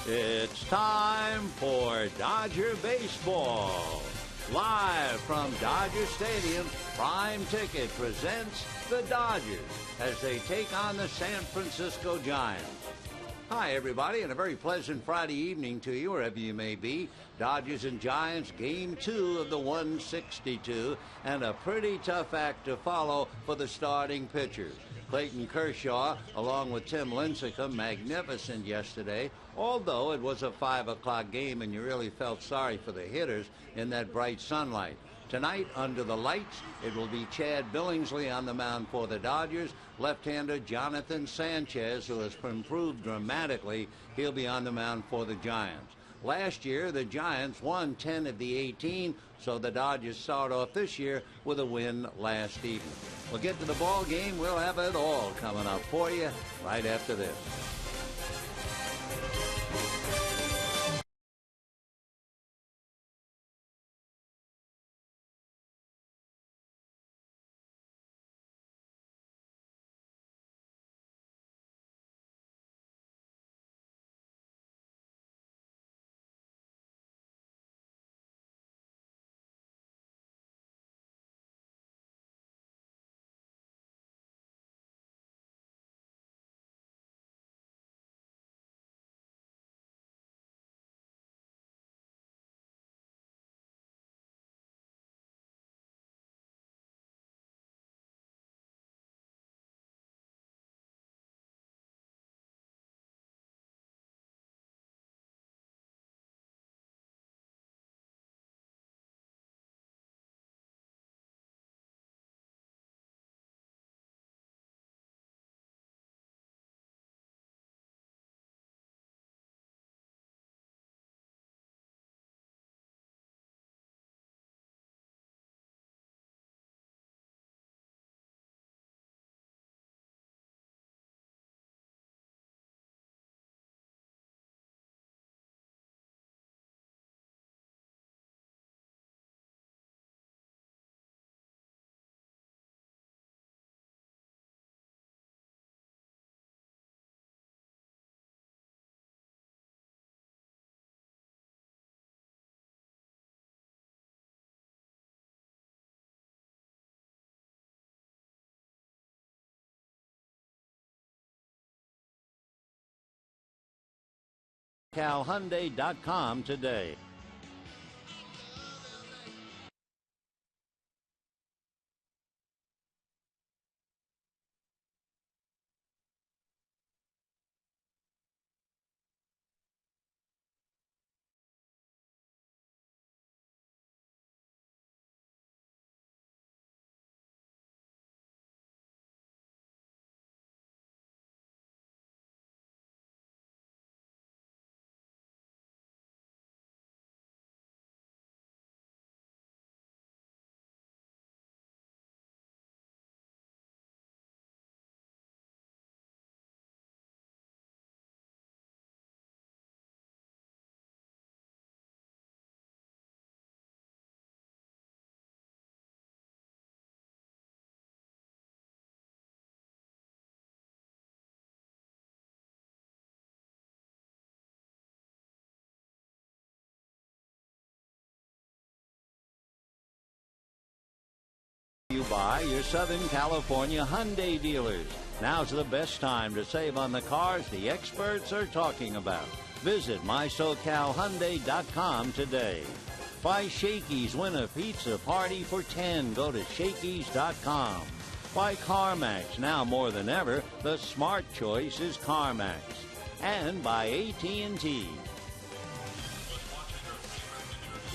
It's time for Dodger Baseball. Live from Dodger Stadium, Prime Ticket presents the Dodgers as they take on the San Francisco Giants. Hi, everybody, and a very pleasant Friday evening to you, wherever you may be. Dodgers and Giants, Game 2 of the 162, and a pretty tough act to follow for the starting pitchers. Clayton Kershaw, along with Tim Lincecum, magnificent yesterday, although it was a 5 o'clock game and you really felt sorry for the hitters in that bright sunlight. Tonight, under the lights, it will be Chad Billingsley on the mound for the Dodgers. Left-hander Jonathan Sanchez, who has improved dramatically, he'll be on the mound for the Giants. Last year, the Giants won 10 of the 18, so the Dodgers start off this year with a win last evening. We'll get to the ball game. We'll have it all coming up for you right after this. CalHyundai.com today. You buy your Southern California Hyundai dealers. Now's the best time to save on the cars the experts are talking about. Visit MySoCalHyundai.com today. Buy Shakey's, win a pizza party for 10. Go to Shakey's.com. Buy CarMax. Now more than ever, the smart choice is CarMax. And by AT&T.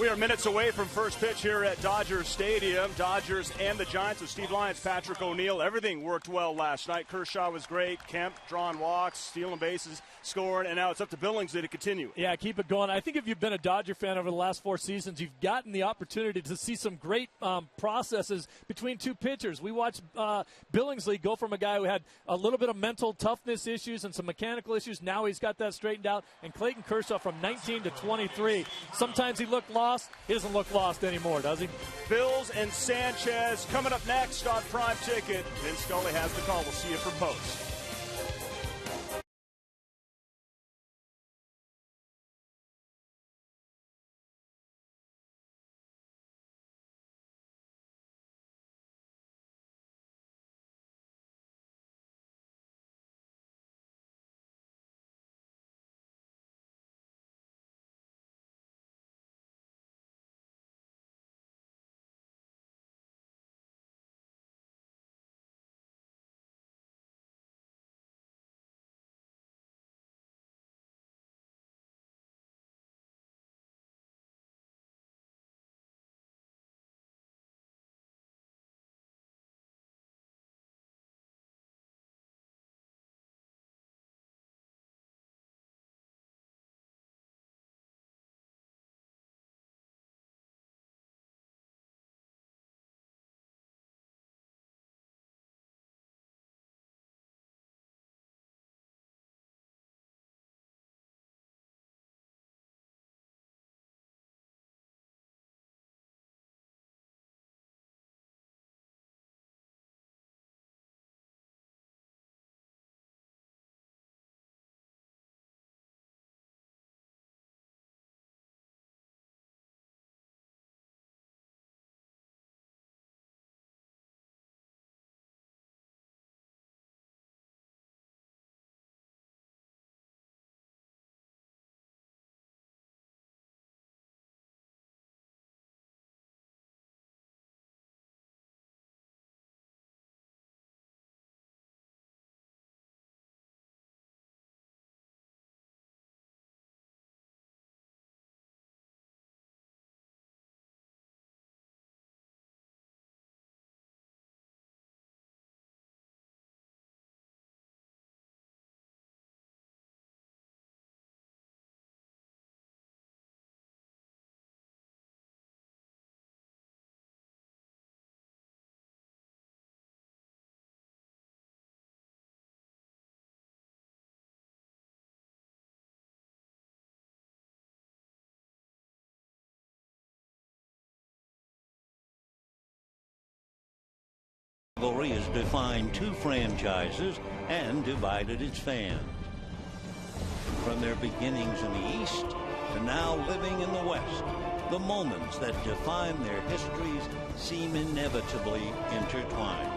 We are minutes away from first pitch here at Dodger Stadium. Dodgers and the Giants with Steve Lyons, Patrick O'Neill. Everything worked well last night. Kershaw was great. Kemp drawing walks, stealing bases, scoring, and now it's up to Billingsley to continue. Yeah, keep it going. I think if you've been a Dodger fan over the last 4 seasons, you've gotten the opportunity to see some great processes between two pitchers. We watched Billingsley go from a guy who had a little bit of mental toughness issues and some mechanical issues. Now he's got that straightened out. And Clayton Kershaw from 19 to 23. Sometimes he looked lost. He doesn't look lost anymore, does he? Bills and Sanchez coming up next on Prime Ticket. Vince Scully has the call. We'll see you for post. Rivalry has defined two franchises and divided its fans. From their beginnings in the East to now living in the West, the moments that define their histories seem inevitably intertwined.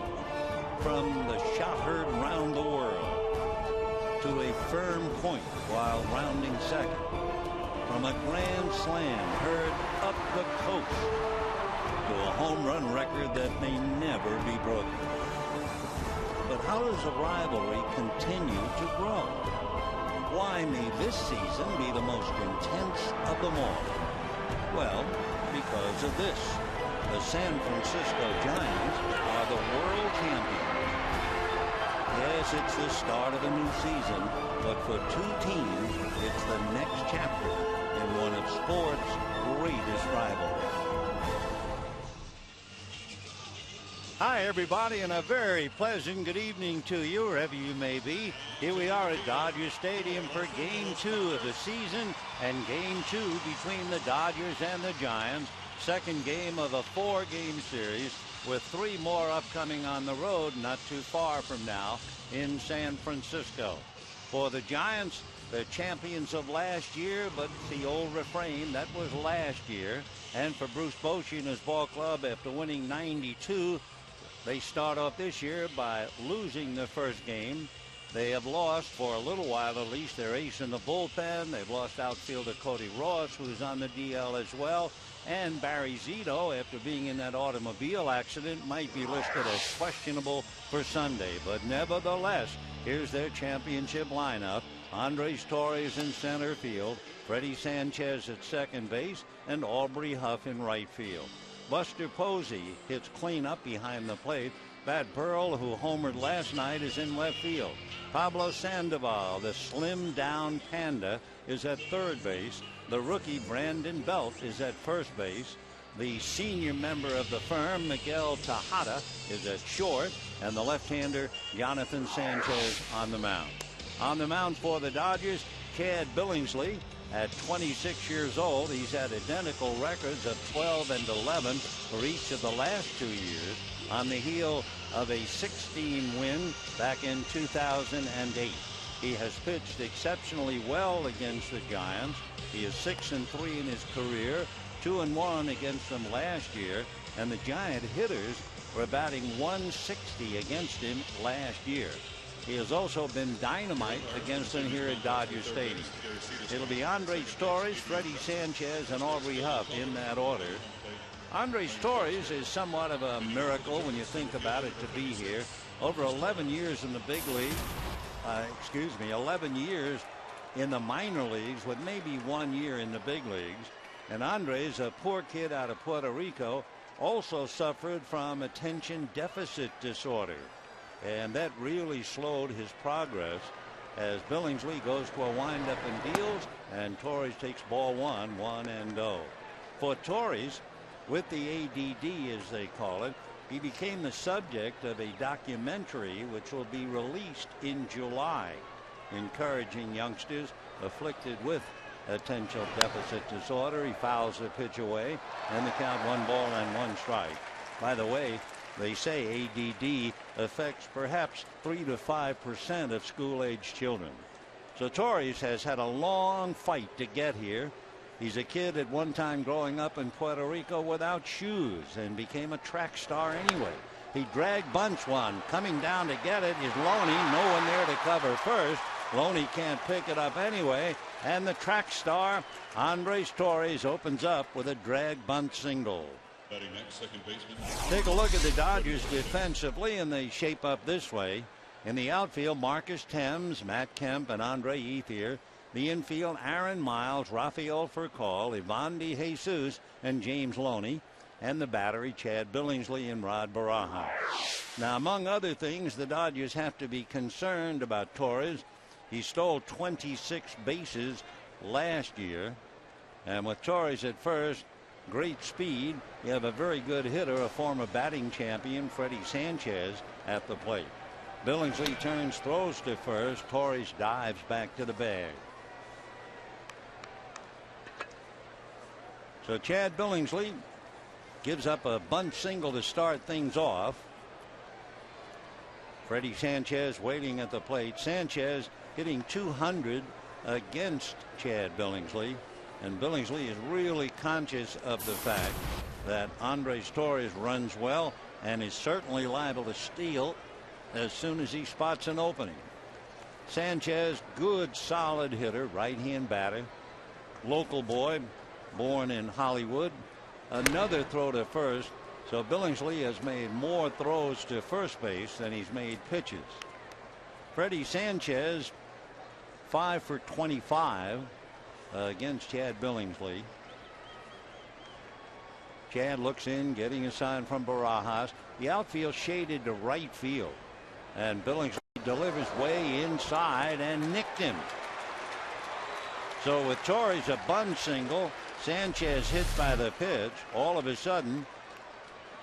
From the shot heard round the world to a firm point while rounding second, from a grand slam heard up the coast to a home run record that may never be broken. But how does a rivalry continue to grow? Why may this season be the most intense of them all? Well, because of this. The San Francisco Giants are the world champions. Yes, it's the start of a new season, but for two teams, it's the next chapter in one of sports' greatest rivalries. Hi, everybody, and a very pleasant good evening to you, wherever you may be. Here we are at Dodger Stadium for Game 2 of the season, and Game 2 between the Dodgers and the Giants. Second game of a 4-game series, with 3 more upcoming on the road not too far from now in San Francisco. For the Giants, the champions of last year, but the old refrain, that was last year. And for Bruce Bochy and his ball club, after winning 92, they start off this year by losing the first game. They have lost, for a little while at least, their ace in the bullpen. They've lost outfielder Cody Ross, who's on the DL as well. And Barry Zito, after being in that automobile accident, might be listed as questionable for Sunday. But nevertheless, here's their championship lineup. Andres Torres in center field, Freddie Sanchez at second base, and Aubrey Huff in right field. Buster Posey hits clean up behind the plate. Bat Pearl, who homered last night, is in left field. Pablo Sandoval, the slimmed-down panda, is at third base. The rookie Brandon Belt is at first base. The senior member of the firm, Miguel Tejada, is at short. And the left-hander, Jonathan Sanchez, on the mound. On the mound for the Dodgers, Chad Billingsley. At 26 years old, he's had identical records of 12 and 11 for each of the last 2 years, on the heel of a 16-win back in 2008. He has pitched exceptionally well against the Giants. He is 6-3 in his career, 2-1 against them last year, and the Giant hitters were batting .160 against him last year. He has also been dynamite against them here at Dodger Stadium. It'll be Andres Torres, Freddie Sanchez, and Aubrey Huff in that order. Andres Torres is somewhat of a miracle when you think about it to be here. Over 11 years in the big league, 11 years in the minor leagues with maybe 1 year in the big leagues. And Andres, a poor kid out of Puerto Rico, also suffered from attention deficit disorder. And that really slowed his progress as Billingsley goes to a windup and deals, and Torres takes ball 1-1-0. For Torres, with the ADD as they call it, he became the subject of a documentary which will be released in July, encouraging youngsters afflicted with attention deficit disorder. He fouls the pitch away, and the count 1-1 By the way, they say ADD affects perhaps 3 to 5% of school-age children. So Torres has had a long fight to get here. He's a kid at one time growing up in Puerto Rico without shoes and became a track star anyway. He dragged bunts one. Coming down to get it is Loney. No one there to cover first. Loney can't pick it up anyway. And the track star, Andres Torres, opens up with a drag bunt single. Next, second baseman. Take a look at the Dodgers defensively, and they shape up this way. In the outfield, Marcus Thames, Matt Kemp, and Andre Ethier. The infield, Aaron Miles, Rafael Furcal, Ivan De Jesus, and James Loney. And the battery, Chad Billingsley and Rod Baraja. Now, among other things, the Dodgers have to be concerned about Torres. He stole 26 bases last year. And with Torres at first, great speed, you have a very good hitter, a former batting champion, Freddie Sanchez, at the plate. Billingsley turns, throws to first. Torres dives back to the bag. So Chad Billingsley gives up a bunt single to start things off. Freddie Sanchez waiting at the plate. Sanchez hitting 200 against Chad Billingsley. And Billingsley is really conscious of the fact that Andres Torres runs well and is certainly liable to steal as soon as he spots an opening. Sanchez, good solid hitter, right-hand batter, local boy, born in Hollywood. Another throw to first. So Billingsley has made more throws to first base than he's made pitches. Freddie Sanchez 5 for 25 against Chad Billingsley. Chad looks in, getting a sign from Barajas. The outfield shaded to right field, and Billingsley delivers way inside and nicked him. So with Torres a bunt single, Sanchez hit by the pitch, all of a sudden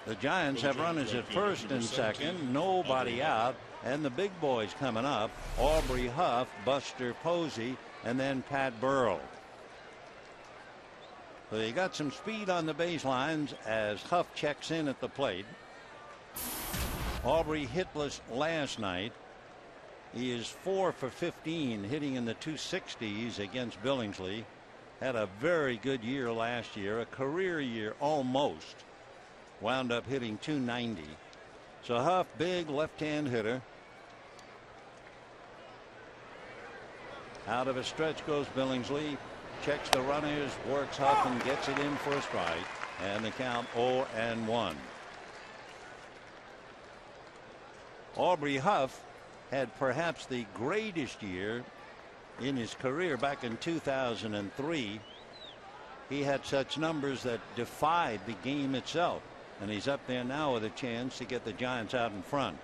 the Giants have runners at first and second, nobody out, and the big boys coming up: Aubrey Huff, Buster Posey, and then Pat Burrell. So you got some speed on the baselines as Huff checks in at the plate. Aubrey hitless last night. He is 4 for 15, hitting in the 260s against Billingsley. Had a very good year last year, a career year almost. Wound up hitting 290. So Huff, big left-hand hitter. Out of a stretch goes Billingsley. Checks the runners, works Huff, and gets it in for a strike. And the count 0-1. Aubrey Huff had perhaps the greatest year in his career back in 2003. He had such numbers that defied the game itself, and he's up there now with a chance to get the Giants out in front.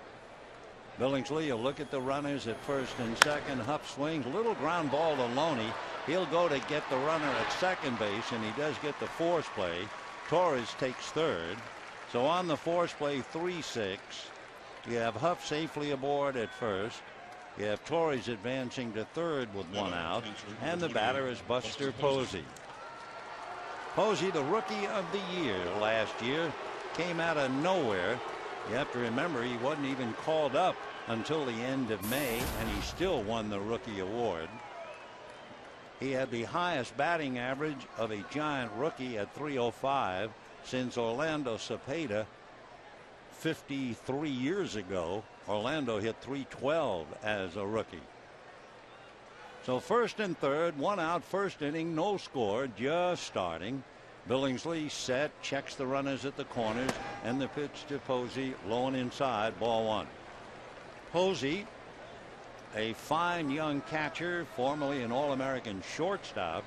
Billingsley will look at the runners at first and second. Huff swings, little ground ball to Loney. He'll go to get the runner at second base, and he does get the force play. Torres takes third. So on the force play, 3-6. You have Huff safely aboard at first. You have Torres advancing to third with one out, and the batter is Buster Posey. Posey, the rookie of the year last year, came out of nowhere. You have to remember he wasn't even called up until the end of May, and he still won the rookie award. He had the highest batting average of a Giant rookie at .305 since Orlando Cepeda 53 years ago. Orlando hit .312 as a rookie. So first and third, one out, first inning, no score, just starting. Billingsley set, checks the runners at the corners, and the pitch to Posey, low and inside, ball one. Posey, a fine young catcher, formerly an All-American shortstop,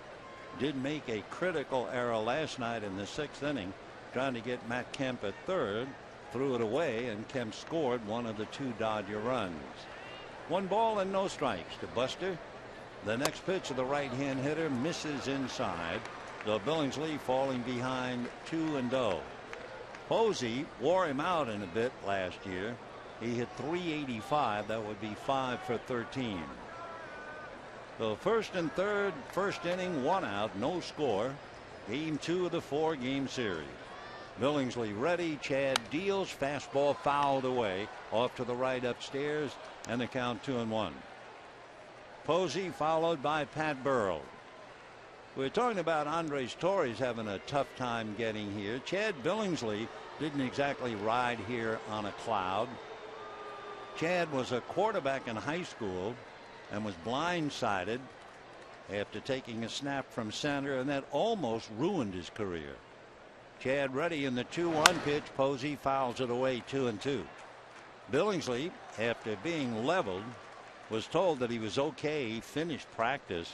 did make a critical error last night in the 6th inning, trying to get Matt Kemp at third. Threw it away, and Kemp scored one of the 2 Dodger runs. 1 ball and no strikes to Buster. The next pitch of the right-hand hitter misses inside. So Billingsley falling behind 2-0. Posey wore him out in a bit last year. He hit .385. That would be 5 for 13. So first and third, first inning, 1 out, no score. Game 2 of the 4-game series. Billingsley ready. Chad deals. Fastball fouled away off to the right upstairs, and the count 2-1. Posey followed by Pat Burrell. We're talking about Andres Torres having a tough time getting here. Chad Billingsley didn't exactly ride here on a cloud. Chad was a quarterback in high school and was blindsided after taking a snap from center, and that almost ruined his career. Chad ready in the 2-1 pitch. Posey fouls it away, 2-2. Billingsley, after being leveled, was told that he was okay. He finished practice,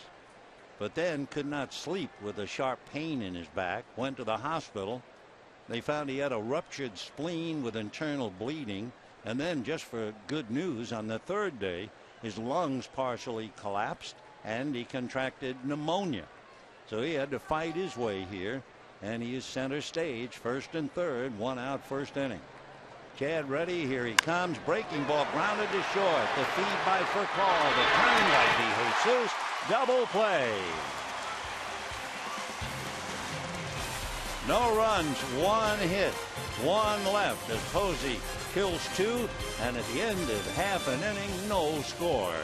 but then could not sleep with a sharp pain in his back. Went to the hospital. They found he had a ruptured spleen with internal bleeding, and then, just for good news, on the 3rd day his lungs partially collapsed and he contracted pneumonia. So he had to fight his way here, and he is center stage, first and third, 1 out, first inning. Chad ready. Here he comes. Breaking ball grounded to short. The feed by Furcal. The turn by De Jesus. Double play. No runs, 1 hit, 1 left as Posey kills 2, and at the end of half an inning, no score.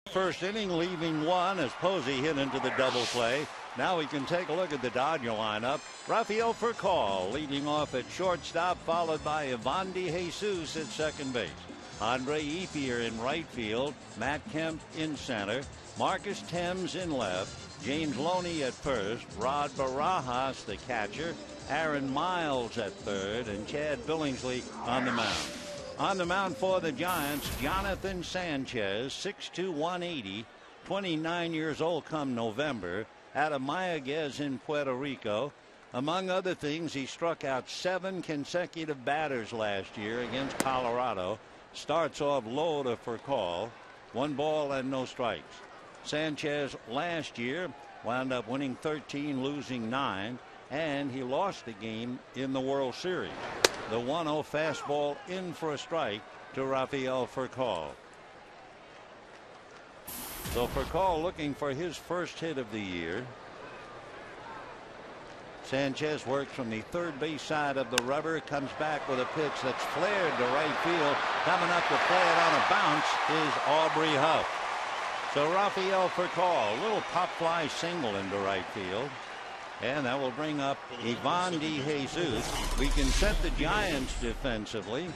First inning, leaving 1 as Posey hit into the double play. Now we can take a look at the Dodger lineup. Rafael Furcal leading off at shortstop, followed by Ivan DeJesus at second base. Andre Ethier in right field, Matt Kemp in center, Marcus Thames in left, James Loney at first, Rod Barajas the catcher, Aaron Miles at third, and Chad Billingsley on the mound. On the mound for the Giants, Jonathan Sanchez, 6'2", 180, 29 years old come November, out of Mayaguez in Puerto Rico. Among other things, he struck out 7 consecutive batters last year against Colorado. Starts off low to Furcal, 1 ball and no strikes. Sanchez last year wound up winning 13, losing 9, and he lost the game in the World Series. The 1-0 fastball in for a strike to Rafael Furcal. So Furcal looking for his first hit of the year. Sanchez works from the third base side of the rubber, comes back with a pitch that's flared to right field. Coming up to play it on a bounce is Aubrey Huff. So Rafael Furcal, a little pop fly single into right field. And that will bring up Ivan DeJesus. We can set the Giants defensively.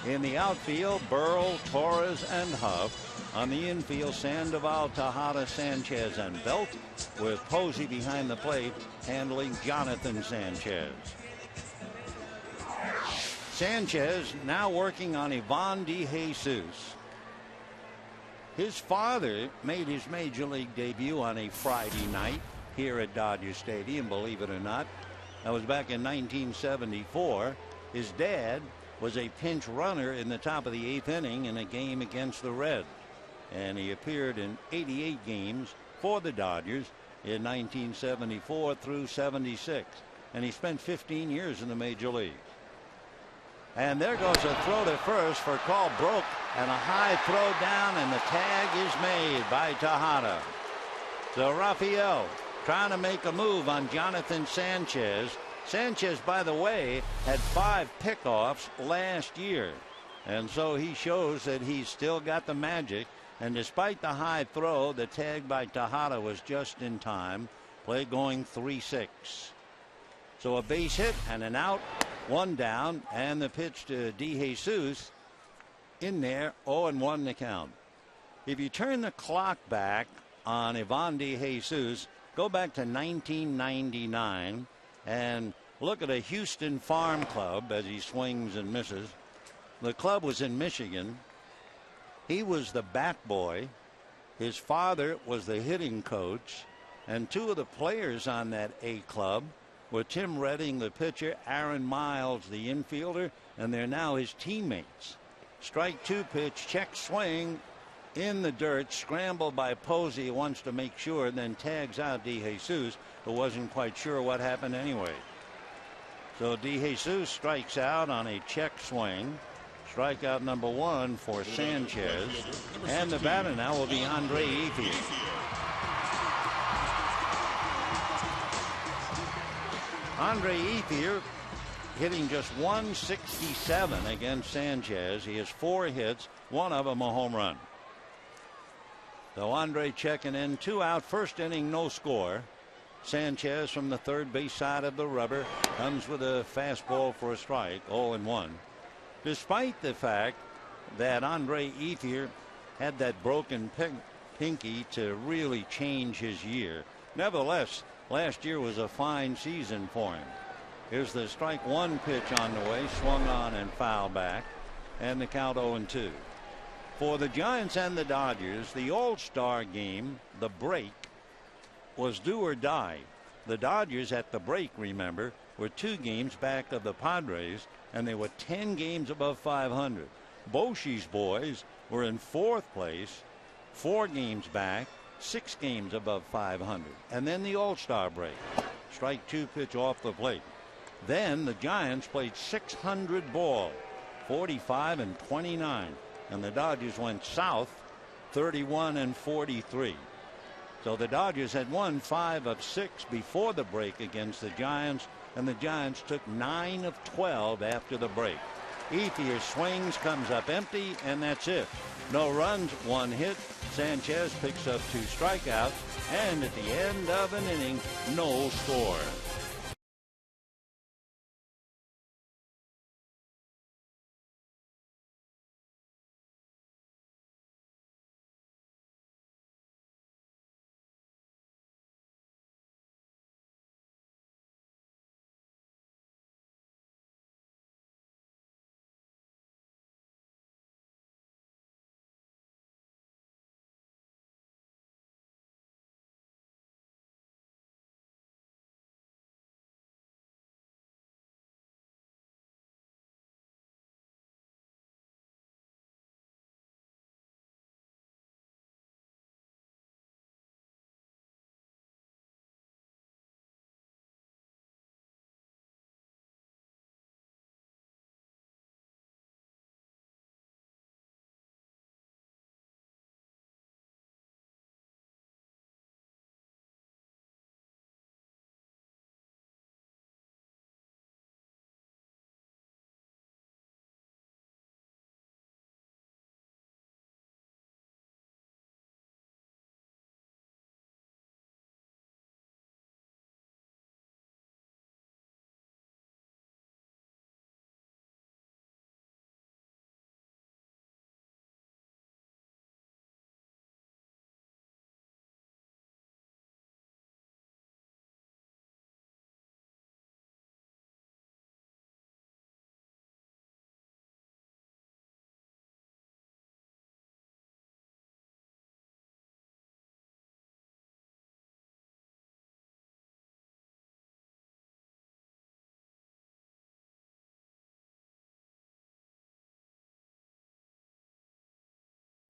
In the outfield, Burrell, Torres, and Huff. On the infield, Sandoval, Tejada, Sanchez, and Belt, with Posey behind the plate handling Jonathan Sanchez. Sanchez now working on Ivan DeJesus. His father made his major league debut on a Friday night here at Dodger Stadium, believe it or not. That was back in 1974. His dad was a pinch runner in the top of the 8th inning in a game against the Reds. And he appeared in 88 games for the Dodgers in 1974 through 76. And he spent 15 years in the major league. And there goes a throw to first. Furcal broke, and a high throw down, and the tag is made by Tejada. So Rafael trying to make a move on Jonathan Sanchez. Sanchez, by the way, had 5 pickoffs last year. And so he shows that he's still got the magic. And despite the high throw, the tag by Tejada was just in time. Play going 3-6. So a base hit and an out, 1 down, and the pitch to DeJesus in there, 0-1 the count. If you turn the clock back on Ivan DeJesus, go back to 1999 and look at a Houston farm club as he swings and misses. The club was in Michigan. He was the bat boy. His father was the hitting coach. And 2 of the players on that A club were Tim Redding, the pitcher, Aaron Miles, the infielder, and they're now his teammates. Strike 2 pitch, check swing, in the dirt, scrambled by Posey, wants to make sure, then tags out DeJesus, who wasn't quite sure what happened anyway. So DeJesus strikes out on a check swing. Strikeout number 1 for Sanchez. And the batter now will be Andre Ethier. Andre Ethier hitting just 167 against Sanchez. He has 4 hits, 1 of them a home run. So Andre checking in, 2 out, first inning, no score. Sanchez from the third base side of the rubber comes with a fastball for a strike, 0-1. Despite the fact that Andre Ethier had that broken pinky to really change his year, nevertheless, last year was a fine season for him. Here's the strike 1 pitch on the way, swung on and fouled back, and the count 0-2. For the Giants and the Dodgers, the All-Star game, the break, was do or die. The Dodgers at the break, remember, were 2 games back of the Padres, and they were 10 games above 500. Boschi's boys were in 4th place, 4 games back, 6 games above 500. And then the All-Star break. Strike 2 pitch off the plate. Then the Giants played 600 ball, 45-29. And the Dodgers went south, 31-43. So the Dodgers had won 5 of 6 before the break against the Giants, and the Giants took 9 of 12 after the break. Ethier swings, comes up empty, and that's it. No runs, 1 hit. Sanchez picks up 2 strikeouts, and at the end of an inning, no score.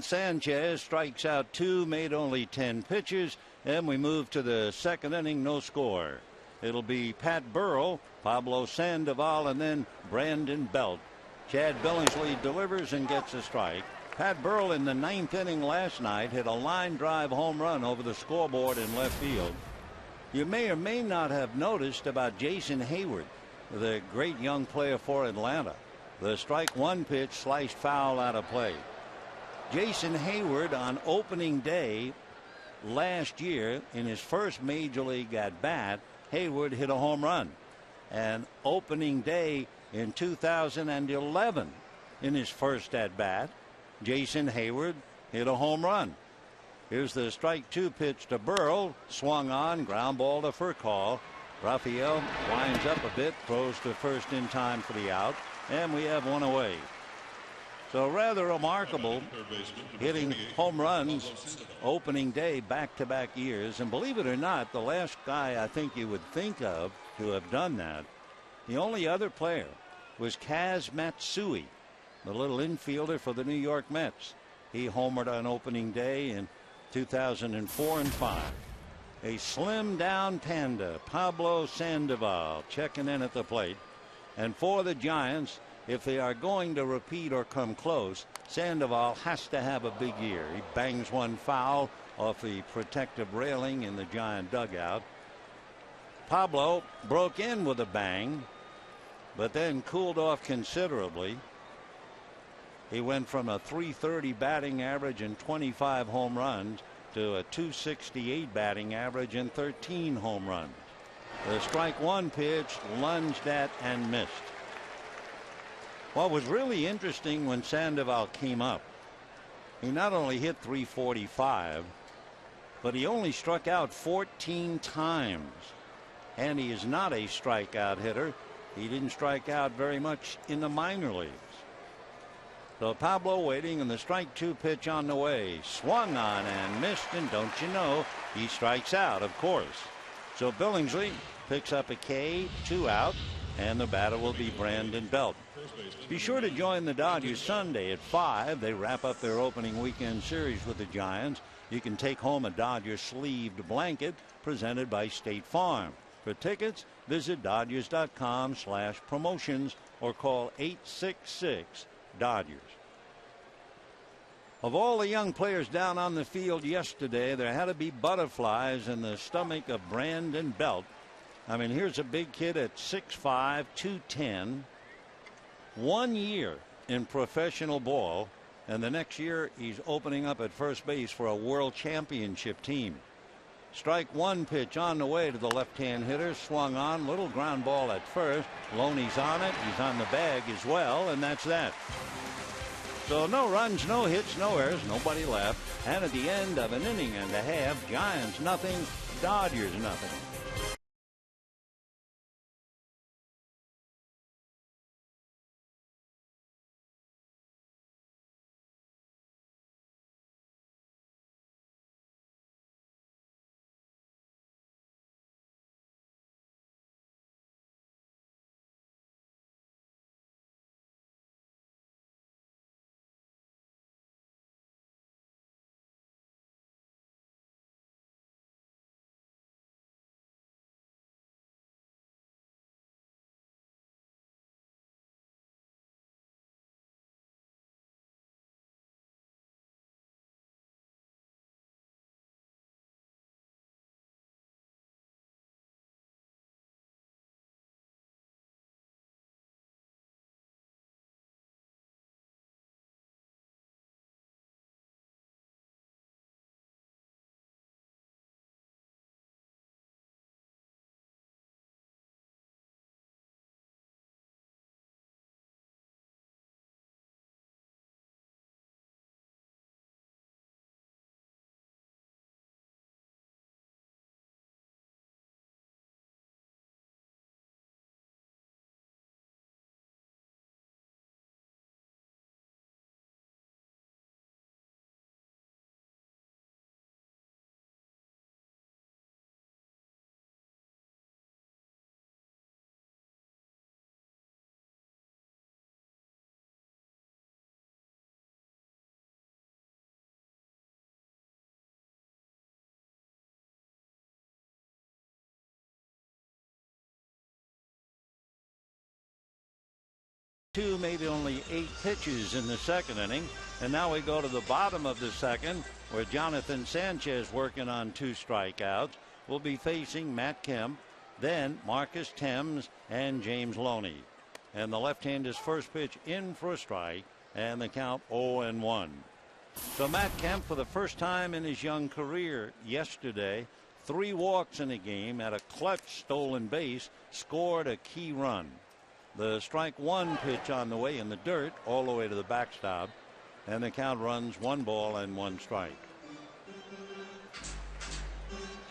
Sanchez strikes out 2, made only 10 pitches, and we move to the second inning, no score. It'll be Pat Burrell, Pablo Sandoval, and then Brandon Belt. Chad Billingsley delivers and gets a strike. Pat Burrell in the 9th inning last night hit a line drive home run over the scoreboard in left field. You may or may not have noticed about Jason Hayward, the great young player for Atlanta. The strike 1 pitch sliced foul out of play. Jason Hayward on opening day last year in his first major league at bat, Hayward hit a home run. And opening day in 2011 in his first at bat, Jason Hayward hit a home run. Here's the strike 2 pitch to Burrell, swung on, ground ball to Furcall. Raphael winds up a bit, throws to first in time for the out, and we have 1 away. So rather remarkable, hitting home runs opening day back-to-back years. And believe it or not, the last guy I think you would think of to have done that, the only other player was Kaz Matsui, the little infielder for the New York Mets. He homered on opening day in 2004 and 5. A slim down panda, Pablo Sandoval, checking in at the plate. And for the Giants, if they are going to repeat or come close, Sandoval has to have a big year. He bangs one foul off the protective railing in the Giant dugout. Pablo broke in with a bang, but then cooled off considerably. He went from a .330 batting average and 25 home runs to a .268 batting average and 13 home runs. The strike one pitch lunged at and missed. What was really interesting when Sandoval came up, he not only hit .345, but he only struck out 14 times. And he is not a strikeout hitter. He didn't strike out very much in the minor leagues. So Pablo waiting, and the strike two pitch on the way. Swung on and missed, and don't you know, he strikes out, of course. So Billingsley picks up a K, 2 out, and the batter will be Brandon Belt. Be sure to join the Dodgers Sunday at 5. They wrap up their opening weekend series with the Giants. You can take home a Dodgers sleeved blanket presented by State Farm. For tickets, visit Dodgers.com/promotions or call 866-DODGERS. Of all the young players down on the field yesterday, there had to be butterflies in the stomach of Brandon Belt. I mean, here's a big kid at 6'5", 210, 1 year in professional ball, and the next year he's opening up at first base for a world championship team. Strike one pitch on the way to the left-hand hitter, swung on, little ground ball at first. Loney's on it, he's on the bag as well, and that's that. So no runs, no hits, no errors, nobody left. And at the end of an inning and a half, Giants nothing, Dodgers nothing. Two, maybe only 8 pitches in the second inning. And now we go to the bottom of the second, where Jonathan Sanchez, working on 2 strikeouts, will be facing Matt Kemp, then Marcus Thames and James Loney. And the left-hander's first pitch in for a strike, and the count 0-1. So Matt Kemp, for the first time in his young career yesterday, 3 walks in a game, had a clutch stolen base, scored a key run. The strike one pitch on the way in the dirt all the way to the backstop, and the count runs 1 ball and 1 strike.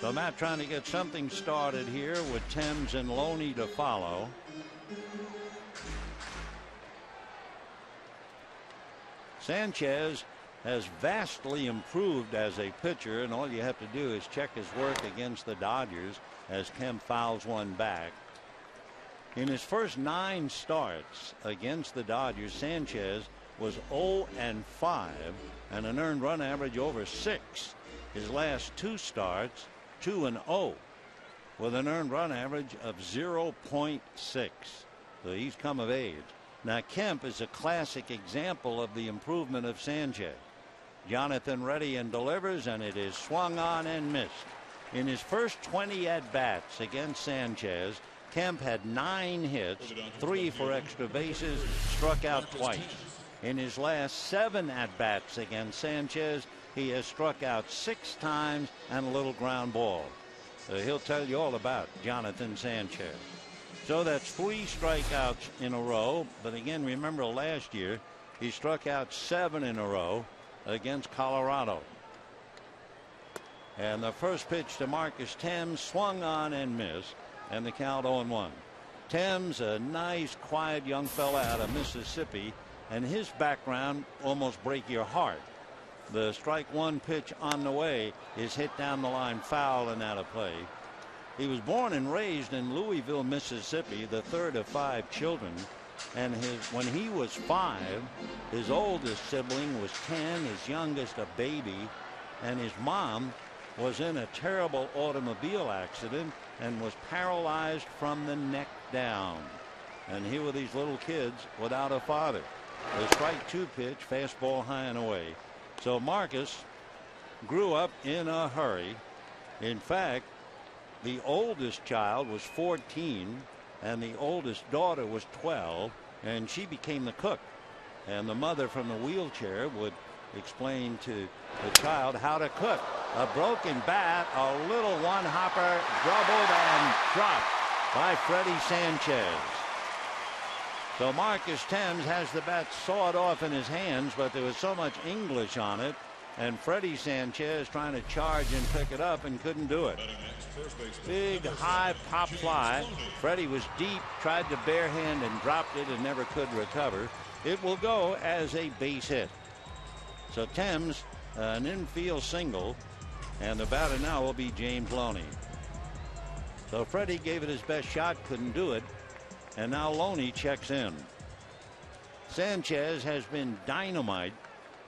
So Matt trying to get something started here with Thames and Loney to follow. Sanchez has vastly improved as a pitcher, and all you have to do is check his work against the Dodgers as Kemp fouls one back. In his first 9 starts against the Dodgers, Sanchez was 0-5 and an earned run average over 6. His last 2 starts, 2-0, with an earned run average of 0.6. So he's come of age. Now Kemp is a classic example of the improvement of Sanchez. Jonathan ready and delivers, and it is swung on and missed. In his first 20 at-bats against Sanchez, Kemp had 9 hits, 3 for extra bases, struck out twice. In his last 7 at-bats against Sanchez, he has struck out 6 times and a little ground ball. He'll tell you all about Jonathan Sanchez. So that's 3 strikeouts in a row. But again, remember last year, he struck out 7 in a row against Colorado. And the first pitch to Marcus Thames swung on and missed, and the count 0-1. Thames, a nice, quiet young fella out of Mississippi, and his background almost break your heart. The strike 1 pitch on the way is hit down the line foul and out of play. He was born and raised in Louisville, Mississippi, the 3rd of 5 children. And when he was 5, his oldest sibling was 10, his youngest a baby, and his mom was in a terrible automobile accident and was paralyzed from the neck down. And here were these little kids without a father. The strike 2 pitch, fastball high and away. So Marcus grew up in a hurry. In fact, the oldest child was 14 and the oldest daughter was 12, and she became the cook. And the mother from the wheelchair would explain to the child how to cook. A broken bat, a little one-hopper, doubled and dropped by Freddie Sanchez. So Marcus Thames has the bat sawed off in his hands, but there was so much English on it, and Freddie Sanchez trying to charge and pick it up and couldn't do it. Big high pop fly. Freddie was deep, tried to barehand and dropped it and never could recover. It will go as a base hit. So Thames, an infield single, and the batter now will be James Loney. So Freddie gave it his best shot, couldn't do it, and now Loney checks in. Sanchez has been dynamite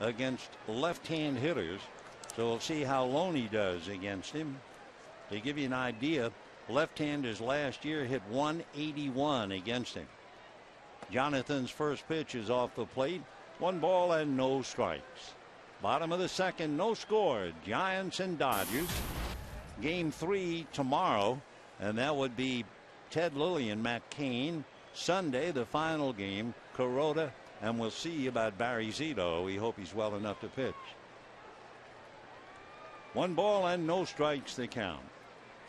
against left-hand hitters, so we'll see how Loney does against him. To give you an idea, left-handers last year hit 181 against him. Jonathan's first pitch is off the plate. 1 ball and no strikes. Bottom of the 2nd, no score. Giants and Dodgers. Game 3 tomorrow, and that would be Ted Lilly and Matt Cain. Sunday, the final game, Kuroda, and we'll see about Barry Zito. We hope he's well enough to pitch. 1 ball and no strikes the count.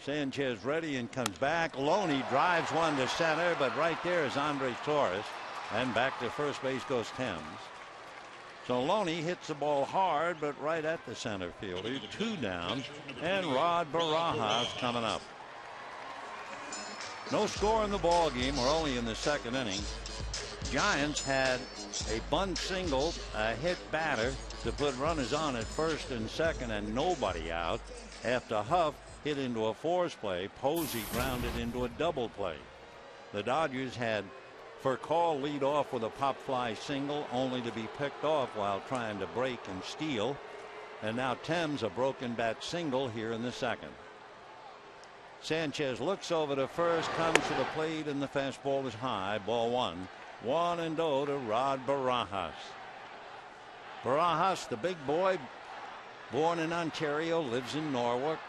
Sanchez ready and comes back. Loney drives one to center, but right there is Andres Torres, and back to first base goes Thames. So Loney hits the ball hard, but right at the center fielder. 2 down, and Rod Barajas coming up. No score in the ball game. We're only in the 2nd inning. Giants had a bunt single, a hit batter to put runners on at 1st and 2nd, and nobody out. After Huff hit into a force play, Posey grounded into a double play. The Dodgers had Furcal lead off with a pop fly single, only to be picked off while trying to break and steal. And now Thames a broken bat single here in the 2nd. Sanchez looks over to first, comes to the plate, and the fastball is high. Ball 1. 1-0 to Rod Barajas. Barajas, the big boy, born in Ontario, lives in Norwalk.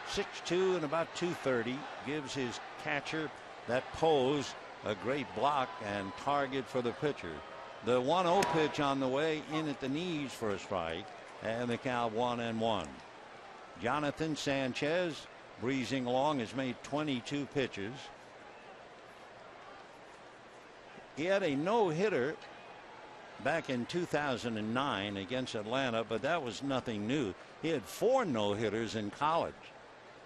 6'2" and about 230. Gives his catcher that pose a great block and target for the pitcher. The 1-0 pitch on the way in at the knees for a strike, and the count 1-1. Jonathan Sanchez, breezing along, has made 22 pitches. He had a no-hitter back in 2009 against Atlanta, but that was nothing new. He had 4 no-hitters in college.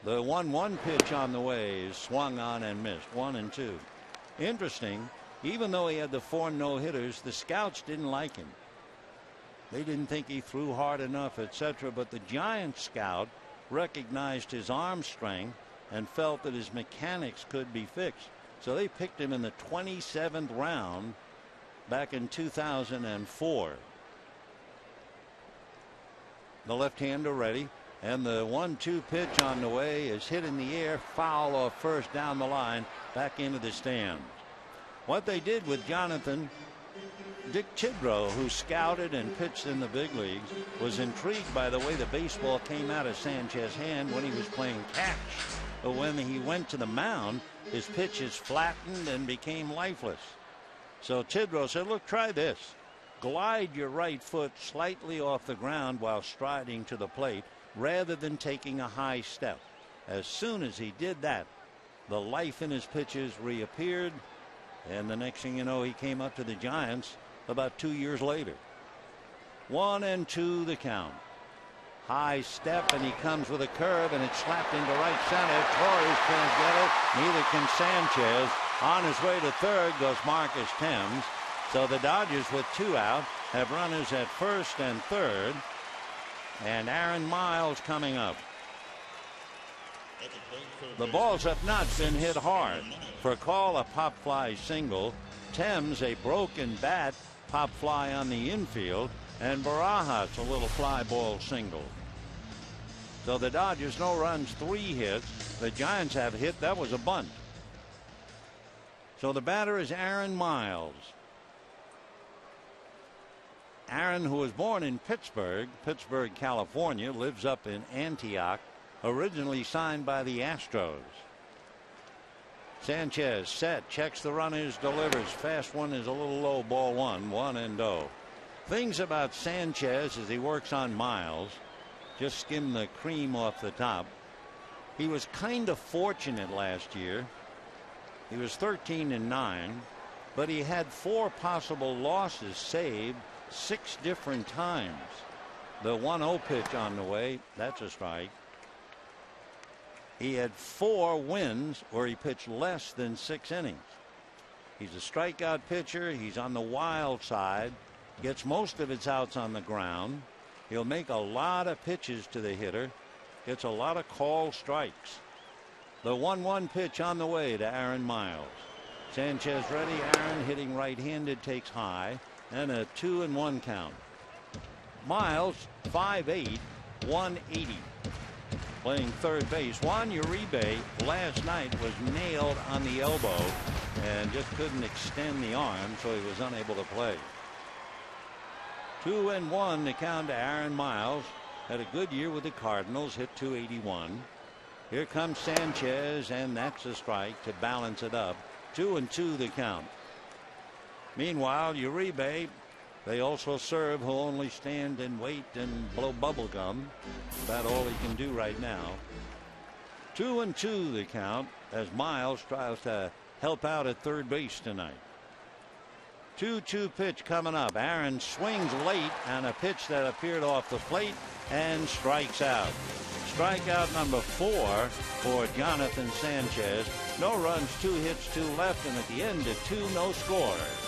The 1-1 pitch on the way is swung on and missed. 1-2. Interesting, even though he had the 4 no-hitters, the scouts didn't like him. They didn't think he threw hard enough, etc. But the Giants scout recognized his arm strength and felt that his mechanics could be fixed. So they picked him in the 27th round back in 2004. The left-hander ready, and the 1-2 pitch on the way is hit in the air, foul off first, down the line, back into the stands. What they did with Dick Chidrow, who scouted and pitched in the big leagues, was intrigued by the way the baseball came out of Sanchez's hand when he was playing catch. But when he went to the mound, his pitches flattened and became lifeless. So Chidrow said, look, try this. Glide your right foot slightly off the ground while striding to the plate rather than taking a high step. As soon as he did that, the life in his pitches reappeared, and the next thing you know, he came up to the Giants about 2 years later. 1-2 the count. High step, and he comes with a curve, and it's slapped into right center. Torres can't get it. Neither can Sanchez. On his way to third goes Marcus Thames. So the Dodgers, with 2 out, have runners at first and third. And Aaron Miles coming up. The balls have not been hit hard. For Call, a pop fly single. Thames, a broken bat, pop fly on the infield. And Barajas, a little fly ball single. So the Dodgers, no runs, 3 hits. The Giants have a hit. That was a bunt. So the batter is Aaron Miles. Aaron, who was born in Pittsburgh, California, lives up in Antioch, originally signed by the Astros. Sanchez set, checks the runners, delivers. Fast one is a little low, ball 1, 1-0. Things about Sanchez as he works on Miles, just skim the cream off the top. He was kind of fortunate last year. He was 13-9, but he had 4 possible losses saved 6 different times. The 1-0 pitch on the way, that's a strike. He had 4 wins where he pitched less than 6 innings. He's a strikeout pitcher. He's on the wild side. Gets most of his outs on the ground. He'll make a lot of pitches to the hitter. Gets a lot of called strikes. The 1-1 pitch on the way to Aaron Miles. Sanchez ready. Aaron hitting right-handed, takes high, and a 2-1 count. Miles 5'8", 180. Playing third base. Juan Uribe last night was nailed on the elbow and just couldn't extend the arm, so he was unable to play. 2-1 the count to Aaron Miles. Had a good year with the Cardinals, hit .281. Here comes Sanchez, and that's a strike to balance it up. 2-2 the count. Meanwhile, Uribe, they also serve, who only stand and wait and blow bubble gum. About all he can do right now. 2-2 the count as Miles tries to help out at third base tonight. 2-2 pitch coming up. Aaron swings late on a pitch that appeared off the plate and strikes out. Strikeout number 4 for Jonathan Sanchez. No runs, 2 hits, 2 left, and at the end of 2, no scores.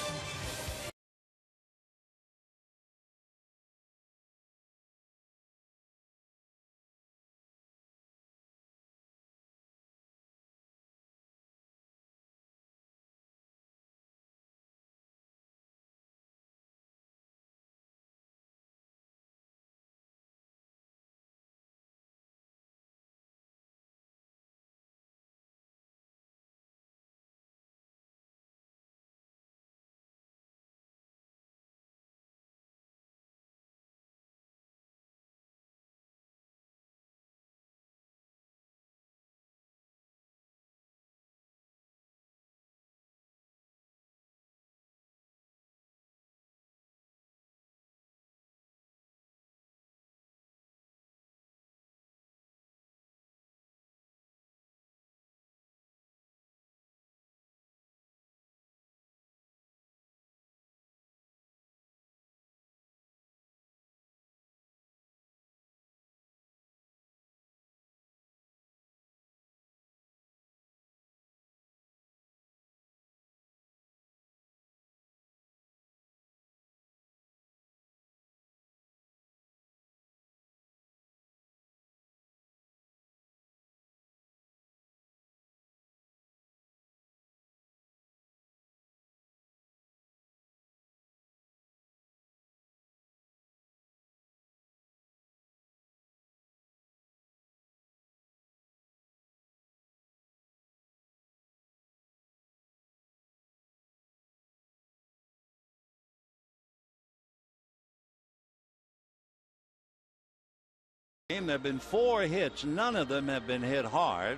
There have been 4 hits. None of them have been hit hard.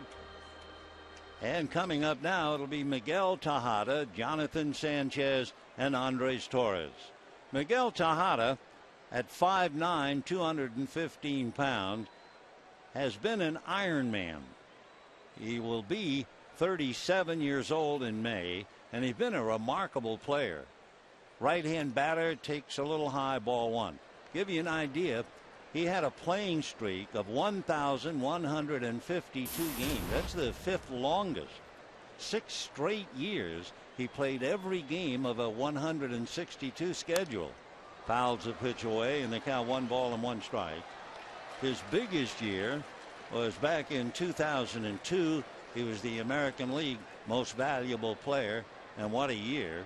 And coming up now, it'll be Miguel Tejada, Jonathan Sanchez, and Andres Torres. Miguel Tejada, at 5'9", 215 pounds, has been an Ironman. He will be 37 years old in May, and he's been a remarkable player. Right-hand batter, takes a little high, ball 1. Give you an idea, he had a playing streak of 1,152 games. That's the 5th longest. 6 straight years he played every game of a 162 schedule. Fouls the pitch away, and they count 1 ball and 1 strike. His biggest year was back in 2002. He was the American League Most Valuable Player, and what a year.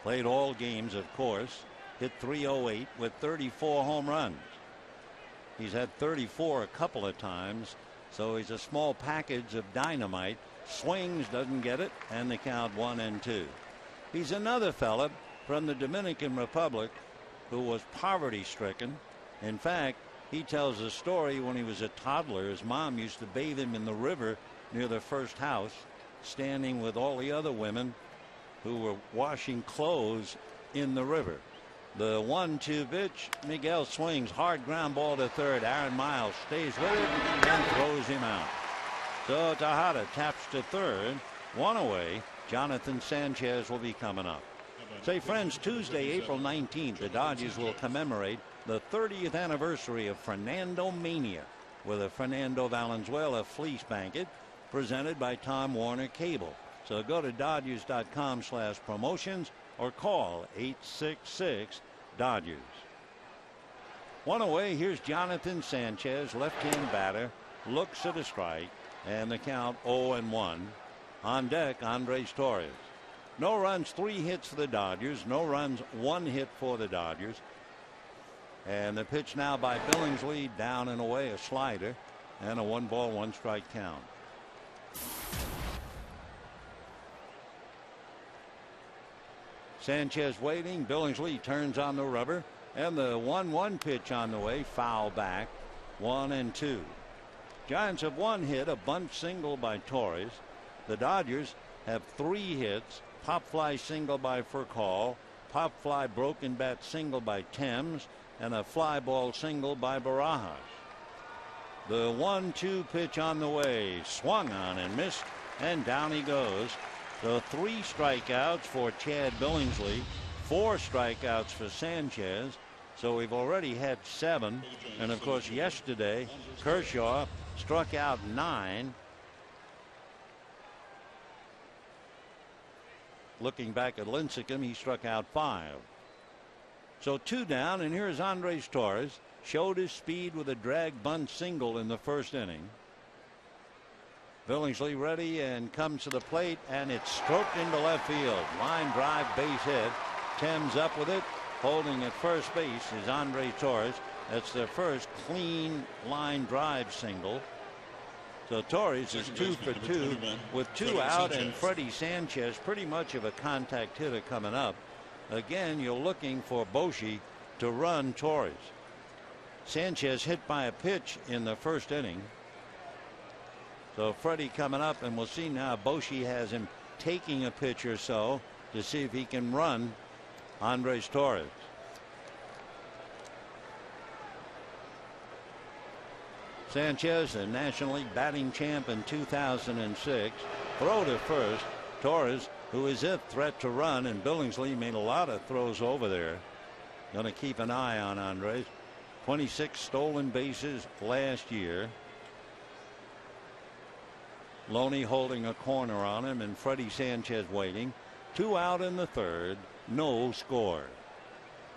Played all games, of course. Hit .308 with 34 home runs. He's had 34 a couple of times, so he's a small package of dynamite. Swings, doesn't get it, and they count 1-2. He's another fella from the Dominican Republic who was poverty-stricken. In fact, he tells a story when he was a toddler. His mom used to bathe him in the river near their first house, standing with all the other women who were washing clothes in the river. The 1-2 pitch. Miguel swings. Hard ground ball to third. Aaron Miles stays with it and throws him out. So Tejada taps to third. 1 away. Jonathan Sanchez will be coming up. Say, friends, Tuesday, April 19th, the Dodgers will commemorate the 30th anniversary of Fernando Mania with a Fernando Valenzuela fleece banquet presented by Time Warner Cable. So go to Dodgers.com/promotions or call 866-DODGERS. 1 away. Here's Jonathan Sanchez, left-hand batter, looks at a strike, and the count 0-1. On deck, Andres Torres. No runs, 3 hits for the Dodgers. No runs, 1 hit for the Dodgers. And the pitch now by Billingsley, down and away, a slider, and a 1 ball, 1 strike count. Sanchez waiting. Billingsley turns on the rubber, and the 1-1 pitch on the way, foul back. 1-2. Giants have 1 hit, a bunt single by Torres. The Dodgers have 3 hits, pop fly single by Furcal, pop fly broken bat single by Thames, and a fly ball single by Barajas. The 1-2 pitch on the way, swung on and missed, and down he goes. So 3 strikeouts for Chad Billingsley, 4 strikeouts for Sanchez. So we've already had 7. And of course, yesterday, Kershaw struck out 9. Looking back at Lincecum, he struck out 5. So 2 down, and here's Andres Torres. Showed his speed with a drag bunt single in the first inning. Billingsley ready and comes to the plate, and it's stroked into left field. Line drive, base hit. Thames up with it. Holding at first base is Andres Torres. That's their first clean line drive single. So Torres is 2 for 2 with 2 out, and Freddie Sanchez pretty much of a contact hitter coming up. Again, you're looking for Boshi to run Torres. Sanchez hit by a pitch in the first inning. So Freddie coming up, and we'll see now. Boshi has him taking a pitch or so to see if he can run Andres Torres. Sanchez, the National League batting champ in 2006. Throw to first. Torres, who is a threat to run, and Billingsley made a lot of throws over there. Going to keep an eye on Andres. 26 stolen bases last year. Loney holding a corner on him, and Freddie Sanchez waiting. 2 out in the third. No score.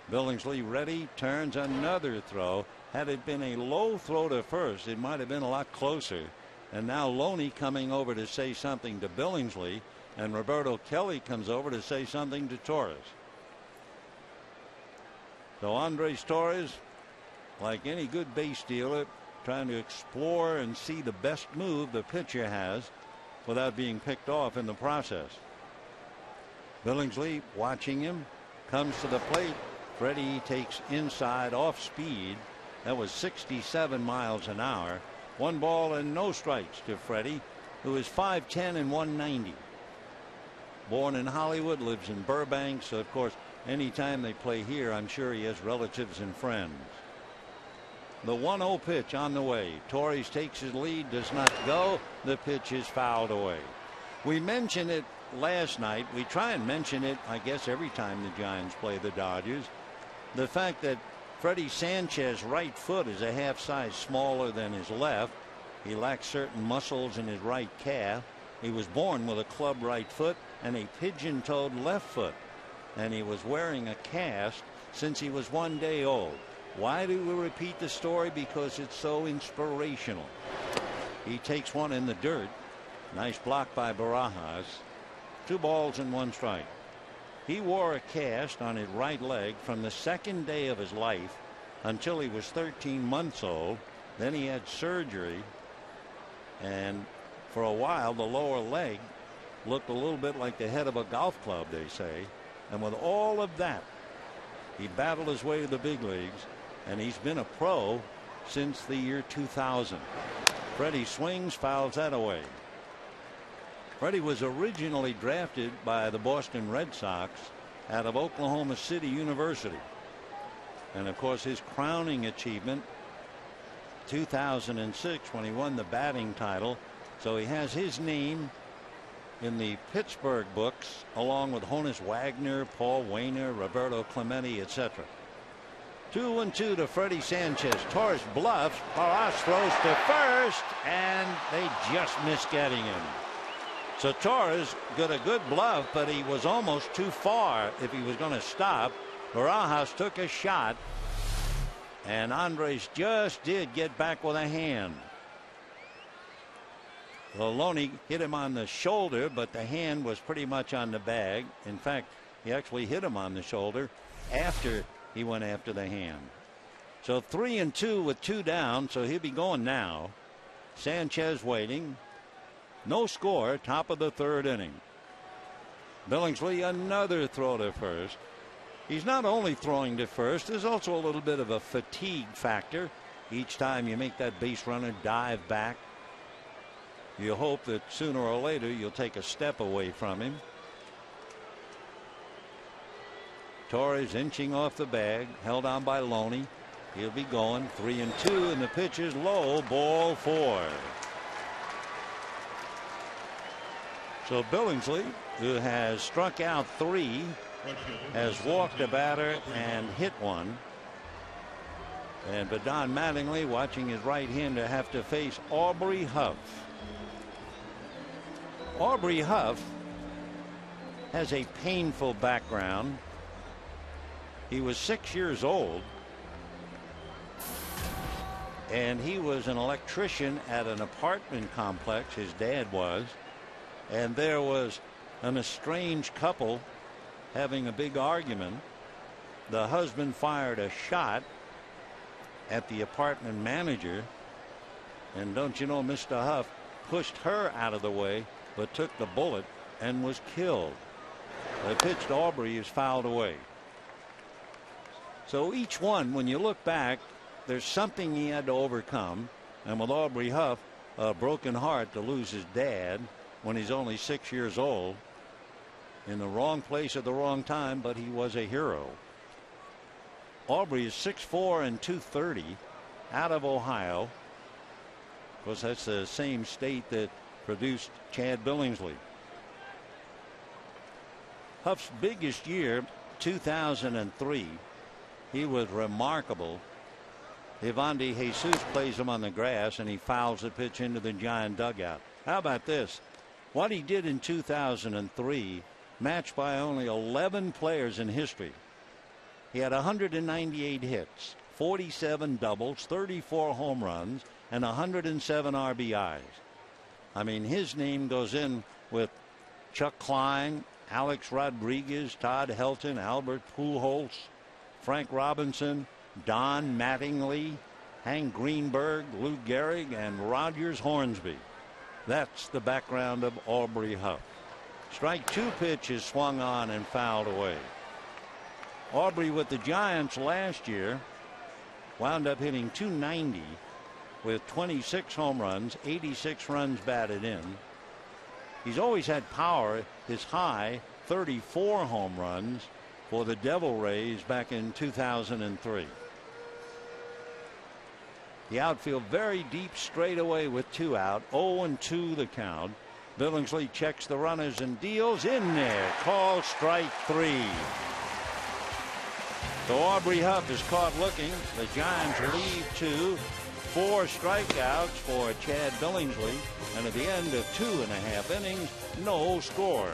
Billingsley ready, turns another throw. Had it been a low throw to first, it might have been a lot closer. And now Loney coming over to say something to Billingsley, and Roberto Kelly comes over to say something to Torres. So Andres Torres, like any good base dealer, trying to explore and see the best move the pitcher has without being picked off in the process. Billingsley watching him, comes to the plate. Freddie takes inside off speed, That was 67 miles an hour. 1 ball and no strikes to Freddie, who is 5'10" and 190. Born in Hollywood, lives in Burbank, so of course anytime they play here, I'm sure he has relatives and friends. The 1-0 pitch on the way. Torres takes his lead, does not go. The pitch is fouled away. We mentioned it last night. We try and mention it, I guess, every time the Giants play the Dodgers. The fact that Freddie Sanchez's right foot is a half size smaller than his left. He lacks certain muscles in his right calf. He was born with a club right foot and a pigeon-toed left foot. And he was wearing a cast since he was 1 day old. Why do we repeat the story? Because it's so inspirational. He takes one in the dirt. Nice block by Barajas. 2 balls and 1 strike. He wore a cast on his right leg from the 2nd day of his life until he was 13 months old. Then he had surgery, and for a while the lower leg looked a little bit like the head of a golf club, they say. And with all of that, he battled his way to the big leagues, and he's been a pro since the year 2000. Freddie swings, fouls that away. Freddie was originally drafted by the Boston Red Sox out of Oklahoma City University. And of course, his crowning achievement, 2006, when he won the batting title. So he has his name in the Pittsburgh books, along with Honus Wagner, Paul Wainer, Roberto Clemente, etc. 2-2 to Freddie Sanchez. Torres bluffs. Barajas throws to first, and they just miss getting him. So Torres got a good bluff, but he was almost too far if he was going to stop. Barajas took a shot, and Andres just did get back with a hand. Loney hit him on the shoulder, but the hand was pretty much on the bag. In fact, he actually hit him on the shoulder after he went after the hand. So 3-2 with 2 down, so he'll be going now. Sanchez waiting. No score, top of the 3rd inning. Billingsley, another throw to first. He's not only throwing to first, there's also a little bit of a fatigue factor. Each time you make that base runner dive back, you hope that sooner or later you'll take a step away from him. Torres inching off the bag, held on by Loney. He'll be going 3-2, and the pitch is low, ball 4. So Billingsley, who has struck out 3, has walked a batter and hit 1. And Don Mattingly, watching his right-hander, have to face Aubrey Huff. Aubrey Huff has a painful background. He was 6 years old, and he was an electrician at an apartment complex. His dad was. And there was an estranged couple having a big argument. The husband fired a shot at the apartment manager, and don't you know, Mr. Huff pushed her out of the way, but took the bullet and was killed. The pitch to Aubrey is fouled away. So each one, when you look back, there's something he had to overcome. And with Aubrey Huff, a broken heart to lose his dad when he's only 6 years old, in the wrong place at the wrong time, but he was a hero. Aubrey is 6'4" and 230, out of Ohio. Of course, that's the same state that produced Chad Billingsley. Huff's biggest year, 2003. He was remarkable. Evandy Jesus plays him on the grass, and he fouls the pitch into the Giant dugout. How about this? What he did in 2003, matched by only 11 players in history. He had 198 hits, 47 doubles, 34 home runs, and 107 RBIs. I mean, his name goes in with Chuck Klein, Alex Rodriguez, Todd Helton, Albert Pujols, Frank Robinson, Don Mattingly, Hank Greenberg, Lou Gehrig, and Rogers Hornsby. That's the background of Aubrey Huff. Strike 2 pitch is swung on and fouled away. Aubrey with the Giants last year wound up hitting .290 with 26 home runs, 86 runs batted in. He's always had power. His high, 34 home runs for the Devil Rays back in 2003. The outfield very deep straightaway with 2 out. 0-2 the count. Billingsley checks the runners and deals in there. Call strike 3. So Aubrey Huff is caught looking. The Giants lead 2. 4 strikeouts for Chad Billingsley. And at the end of 2.5 innings, no score.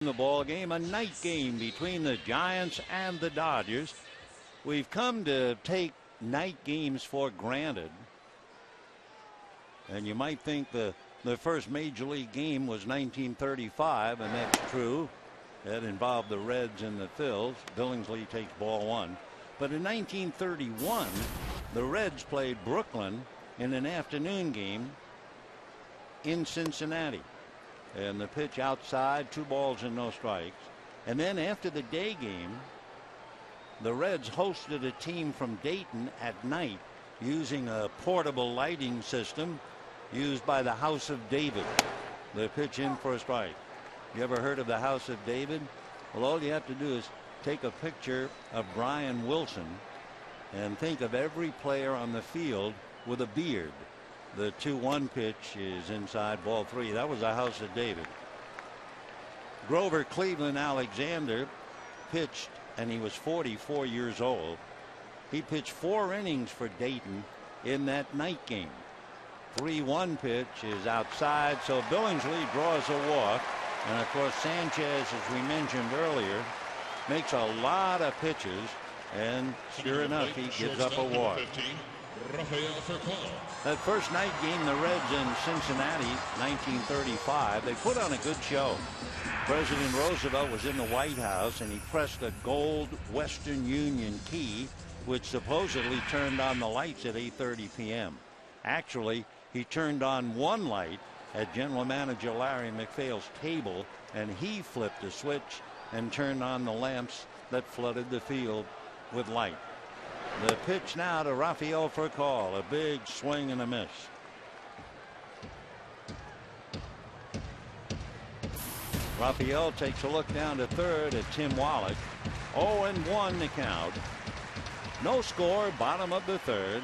The ball game, a night game between the Giants and the Dodgers. We've come to take night games for granted, and you might think the first major league game was 1935, and that's true. That involved the Reds and the Phils. Billingsley takes ball 1. But in 1931, the Reds played Brooklyn in an afternoon game in Cincinnati. And the pitch outside, 2 balls and no strikes. And then after the day game, the Reds hosted a team from Dayton at night using a portable lighting system used by the House of David. The pitch in for a strike. You ever heard of the House of David? Well, all you have to do is take a picture of Brian Wilson and think of every player on the field with a beard. The 2-1 pitch is inside, ball 3. That was the House of David. Grover Cleveland Alexander pitched, and he was 44 years old. He pitched 4 innings for Dayton in that night game. 3-1 pitch is outside, so Billingsley draws a walk. And of course, Sanchez, as we mentioned earlier, makes a lot of pitches, and sure enough, he gives up a walk. That first night game, the Reds in Cincinnati, 1935, they put on a good show. President Roosevelt was in the White House, and he pressed a gold Western Union key, which supposedly turned on the lights at 8:30 p.m. Actually, he turned on one light at General Manager Larry McPhail's table, and he flipped a switch and turned on the lamps that flooded the field with light. The pitch now to Raphael for a call. A big swing and a miss. Raphael takes a look down to third at Tim Wallach. 0-1 the count. No score, bottom of the third.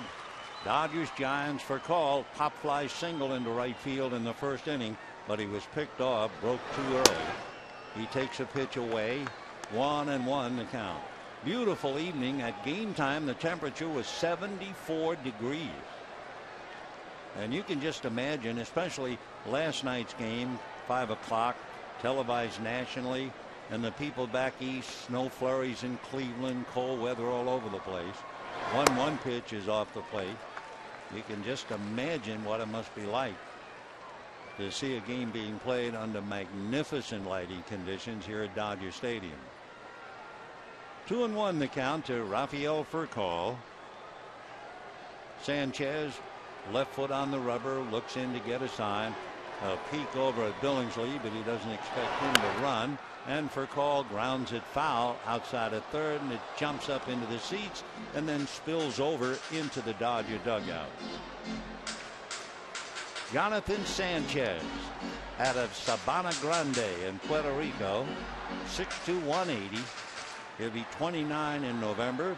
Dodgers Giants for call. Pop fly single into right field in the first inning, but he was picked off, broke too early. He takes a pitch away. 1-1 the count. Beautiful evening. At game time, the temperature was 74 degrees. And you can just imagine, especially last night's game, 5 o'clock, televised nationally. and the people back east, snow flurries in Cleveland, cold weather all over the place. 1-1 pitch is off the plate. You can just imagine what it must be like to see a game being played under magnificent lighting conditions here at Dodger Stadium. 2-1 the count to Rafael Furcal. Sanchez, left foot on the rubber, looks in to get a sign. A peek over at Billingsley, but he doesn't expect him to run. And Furcal grounds it foul outside at third, and it jumps up into the seats and then spills over into the Dodger dugout. Jonathan Sanchez out of Sabana Grande in Puerto Rico, 6'2", 180. He'll be 29 in November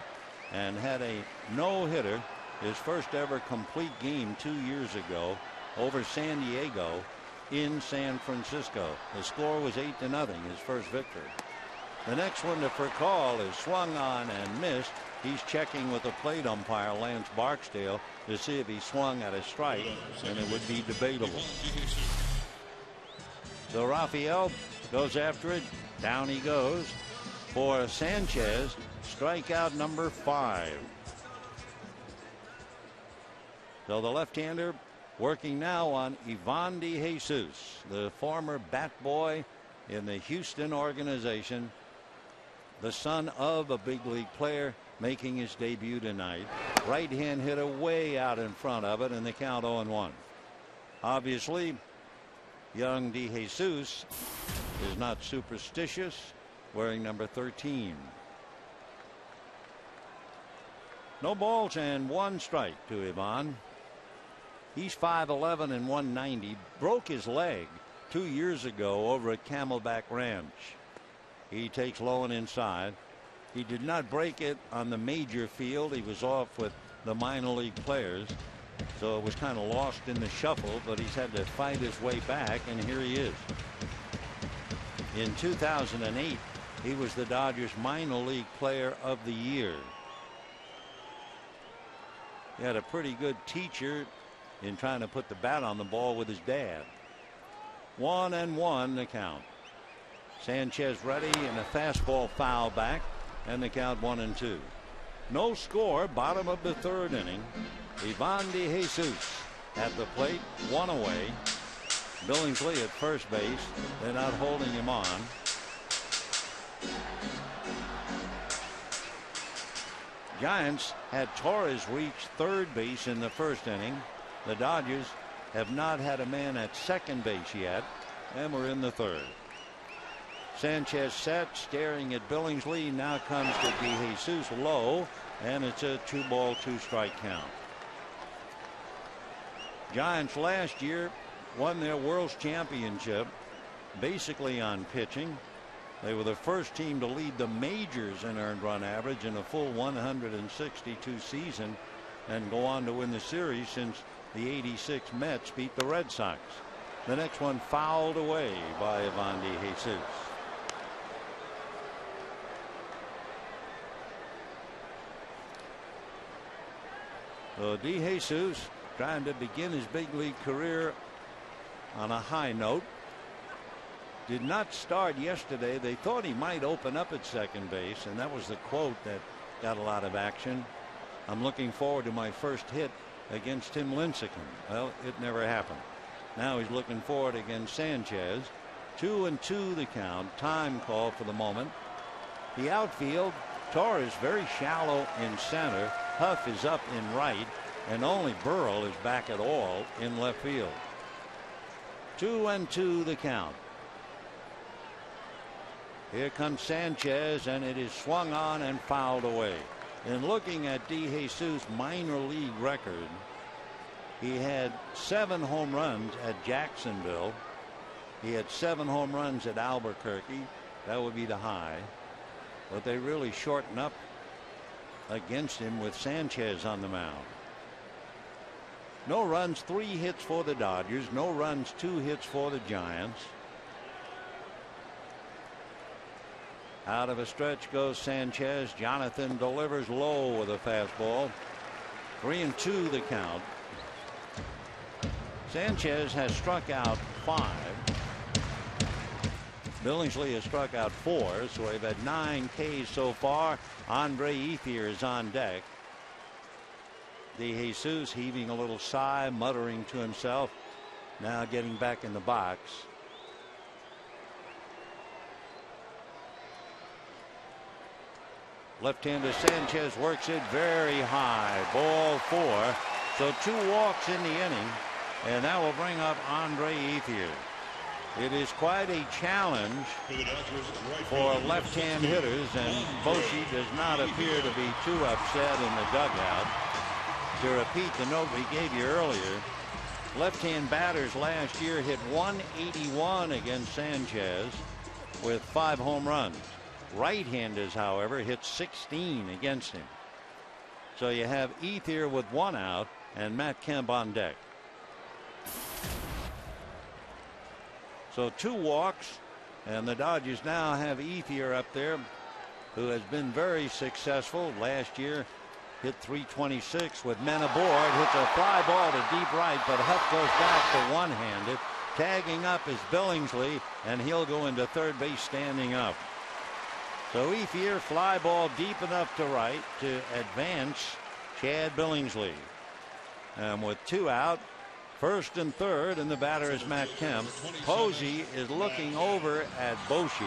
and had a no-hitter, his first ever complete game 2 years ago over San Diego in San Francisco. The score was 8-0, his first victory. The next one to Furcal is swung on and missed. He's checking with the plate umpire, Lance Barksdale, to see if he swung at a strike, and it would be debatable. So Rafael goes after it. Down he goes for Sanchez. Strikeout number 5. So the left-hander working now on Ivan De Jesus, the former bat boy in the Houston organization, the son of a big league player, making his debut tonight. Right hand hitter way out in front of it, and the count 0-1. Obviously, young De Jesus is not superstitious, wearing number 13. No balls and 1 strike to Ivan. He's 5'11" and 190. Broke his leg 2 years ago over at Camelback Ranch. He takes low and inside. He did not break it on the major field. He was off with the minor league players, so it was kind of lost in the shuffle, but he's had to fight his way back, and here he is. In 2008, he was the Dodgers minor league player of the year. He had a pretty good teacher in trying to put the bat on the ball with his dad. 1-1 the count. Sanchez ready, and a fastball foul back, and the count 1-2. No score, bottom of the third inning. Ivan De Jesus at the plate, 1 away. Billingsley at first base. They're not holding him on. Giants had Torres reach third base in the first inning. The Dodgers have not had a man at second base yet, and we're in the third. Sanchez set, staring at Billingsley. Now comes to De Jesus low, and it's a 2-ball, 2-strike count. Giants last year won their World's Championship basically on pitching. They were the first team to lead the majors in earned run average in a full 162 season, and go on to win the series since the '86 Mets beat the Red Sox. The next one fouled away by Ivan De Jesus. So De Jesus trying to begin his big league career on a high note. Did not start yesterday. They thought he might open up at second base, and that was the quote that got a lot of action. I'm looking forward to my first hit against Tim Lincecum. Well, it never happened. Now he's looking forward against Sanchez. 2-2 the count. Time call for the moment. The outfield, Torres very shallow in center. Huff is up in right, and only Burrell is back at all in left field. 2-2 the count. Here comes Sanchez, and it is swung on and fouled away. And looking at De Jesus' minor league record, he had 7 home runs at Jacksonville. He had 7 home runs at Albuquerque. That would be the high. But they really shorten up against him with Sanchez on the mound. No runs, 3 hits for the Dodgers. No runs, 2 hits for the Giants. Out of a stretch goes Sanchez. Jonathan delivers low with a fastball. 3-2 the count. Sanchez has struck out 5. Billingsley has struck out 4, so we've had 9 Ks so far. Andre Ethier is on deck. DeJesus heaving a little sigh, muttering to himself, now getting back in the box. Left-hander Sanchez works it very high. Ball 4. So 2 walks in the inning, and that will bring up Andre Ethier. It is quite a challenge for left-hand hitters, and Bochy does not appear to be too upset in the dugout. To repeat the note we gave you earlier, left-hand batters last year hit 181 against Sanchez with 5 home runs. Right-handers, however, hit 16 against him. So you have Ethier with 1 out and Matt Kemp on deck. So 2 walks, and the Dodgers now have Ethier up there, who has been very successful. Last year hit .326 with men aboard, hits a fly ball to deep right, but Huff goes back to one-handed. Tagging up is Billingsley, and he'll go into third base standing up. So Ethier, fly ball deep enough to right to advance Chad Billingsley. And with 2 out, first and third, and the batter is Matt Kemp. Posey is looking over at Bochy,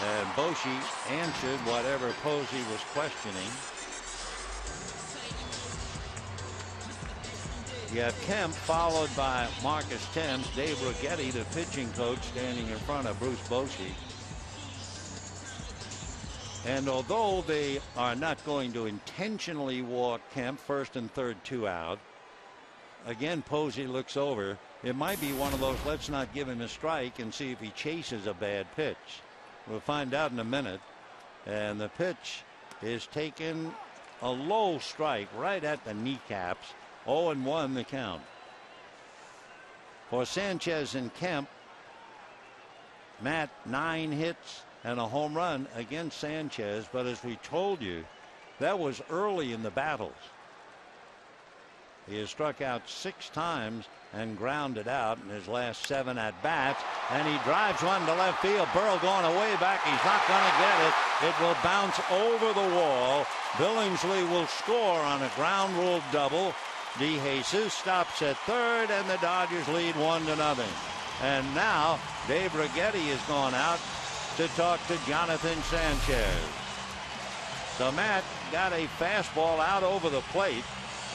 and Bochy answered whatever Posey was questioning. You have Kemp followed by Marcus Thames. Dave Righetti, the pitching coach, standing in front of Bruce Bochy. And although they are not going to intentionally walk Kemp, first and third, 2 out, again Posey looks over. It might be one of those, let's not give him a strike and see if he chases a bad pitch. We'll find out in a minute. And the pitch is taken a low strike right at the kneecaps. 0-1 the count. For Sanchez and Kemp, Matt 9 hits and a home run against Sanchez, but as we told you, that was early in the battles. He has struck out 6 times and grounded out in his last 7 at bats, and he drives one to left field. Burrow going away back. He's not going to get it. It will bounce over the wall. Billingsley will score on a ground rule double. DeJesus stops at third, and the Dodgers lead 1-0. And now Dave Righetti has gone out to talk to Jonathan Sanchez. So Matt got a fastball out over the plate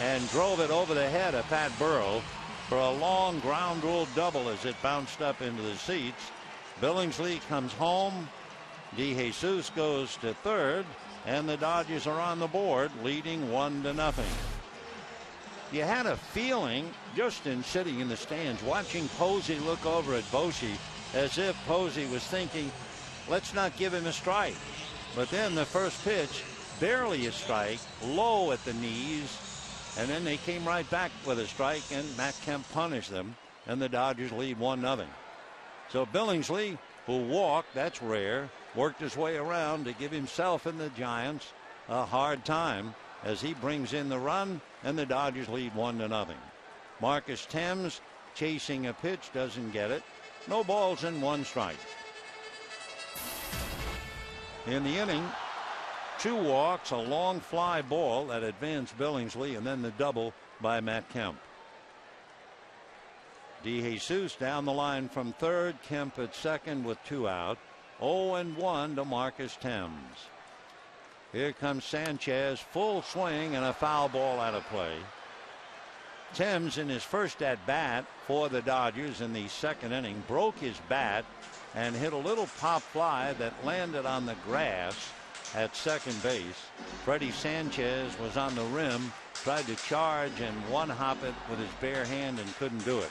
and drove it over the head of Pat Burrow for a long ground rule double as it bounced up into the seats. Billingsley comes home. DeJesus goes to third, and the Dodgers are on the board, leading 1-0. You had a feeling just in sitting in the stands watching Posey look over at Bochy as if Posey was thinking, let's not give him a strike. But then the first pitch, barely a strike, low at the knees, and then they came right back with a strike, and Matt Kemp punished them, and the Dodgers lead 1-0. So Billingsley, who walked, that's rare, worked his way around to give himself and the Giants a hard time as he brings in the run, and the Dodgers lead 1-0. Marcus Thames chasing a pitch, doesn't get it. No balls and 1 strike. In the inning, 2 walks, a long fly ball that advanced Billingsley, and then the double by Matt Kemp. DeJesus down the line from third, Kemp at second with 2 out. 0-1 to Marcus Thames. Here comes Sanchez, full swing, and a foul ball out of play. Thames, in his first at bat for the Dodgers in the second inning, broke his bat and hit a little pop fly that landed on the grass at second base. Freddie Sanchez was on the rim, tried to charge and one-hop it with his bare hand and couldn't do it.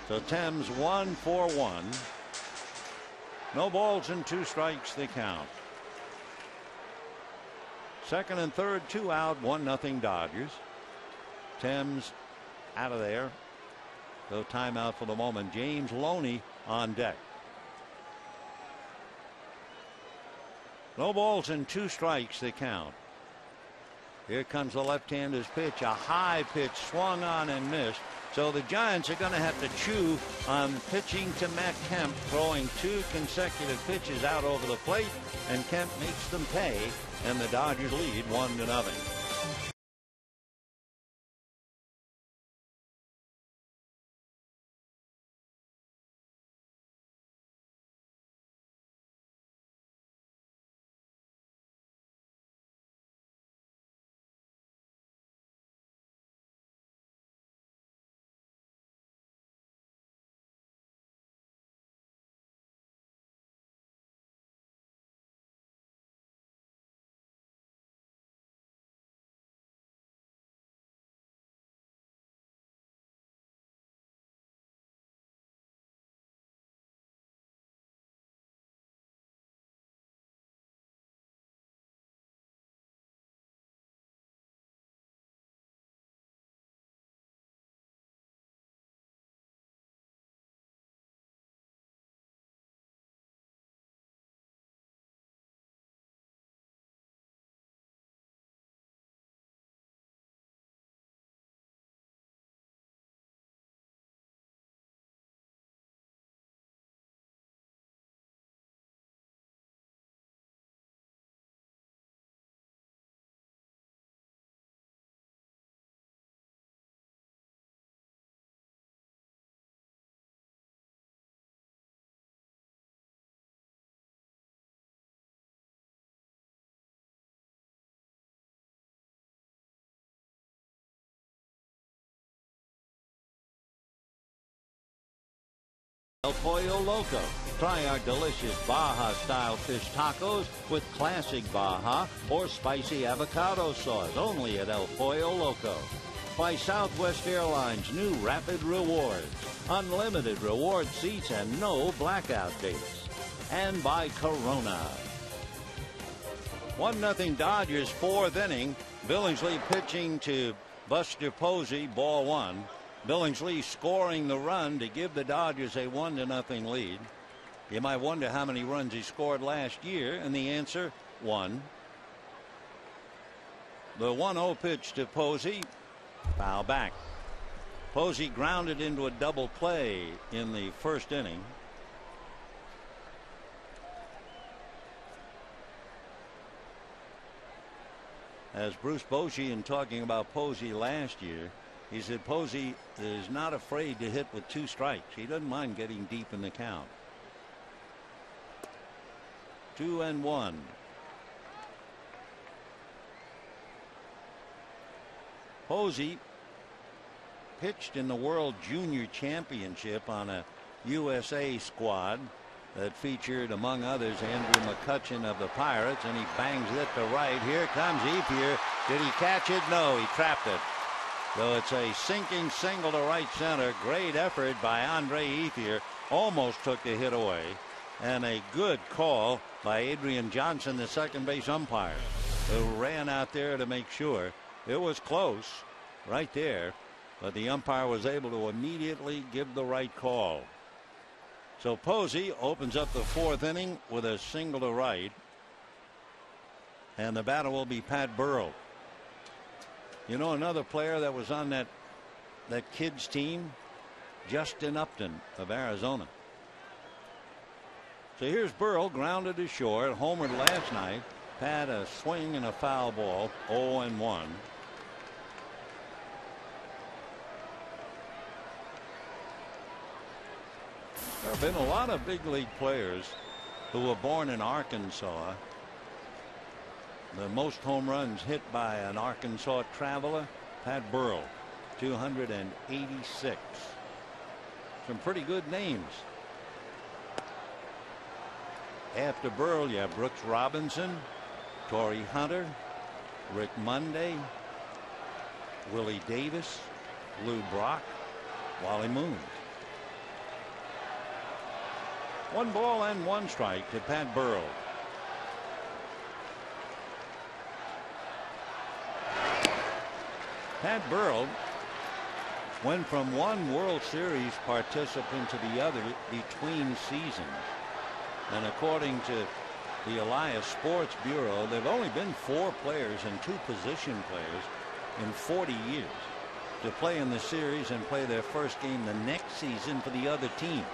So Thames 1 for 1. No balls and 2 strikes the count. Second and third, 2 out, 1-0 Dodgers. Thames out of there. So timeout for the moment. James Loney on deck. No balls and 2 strikes the count. Here comes the left-hander's pitch. A high pitch swung on and missed. So the Giants are going to have to chew on pitching to Matt Kemp, throwing 2 consecutive pitches out over the plate, and Kemp makes them pay, and the Dodgers lead 1-0. El Pollo Loco. Try our delicious Baja-style fish tacos with classic Baja or spicy avocado sauce, only at El Pollo Loco. By Southwest Airlines' new Rapid Rewards. Unlimited reward seats and no blackout dates. And by Corona. 1-0 Dodgers, 4th inning. Billingsley pitching to Buster Posey, ball 1. Billingsley scoring the run to give the Dodgers a 1-0 lead. You might wonder how many runs he scored last year, and the answer, 1. The 1-0 pitch to Posey, foul back. Posey grounded into a double play in the 1st inning. As Bruce Bochy, talking about Posey last year, he said Posey is not afraid to hit with 2 strikes. He doesn't mind getting deep in the count. 2-1. Posey pitched in the World Junior Championship on a USA squad that featured, among others, Andrew McCutchen of the Pirates, and he bangs it to right. Here comes Ethier. Did he catch it? No, he trapped it. So it's a sinking single to right center. Great effort by Andre Ethier. Almost took the hit away. And a good call by Adrian Johnson, the second base umpire, who ran out there to make sure. It was close right there, but the umpire was able to immediately give the right call. So Posey opens up the 4th inning with a single to right. And the batter will be Pat Burrell. You know, another player that was on that kids team, Justin Upton of Arizona. So here's Burrell, grounded to short, homered last night. Pat a swing and a foul ball, 0-1. There have been a lot of big league players who were born in Arkansas. The most home runs hit by an Arkansas traveler, Pat Burrell, 286. Some pretty good names. After Burrell, you have Brooks Robinson, Torrey Hunter, Rick Monday, Willie Davis, Lou Brock, Wally Moon. 1 ball and 1 strike to Pat Burrell. Pat Burrell went from one World Series participant to the other between seasons. And according to the Elias Sports Bureau, there have only been 4 players and 2 position players in 40 years to play in the series and play their first game the next season for the other team.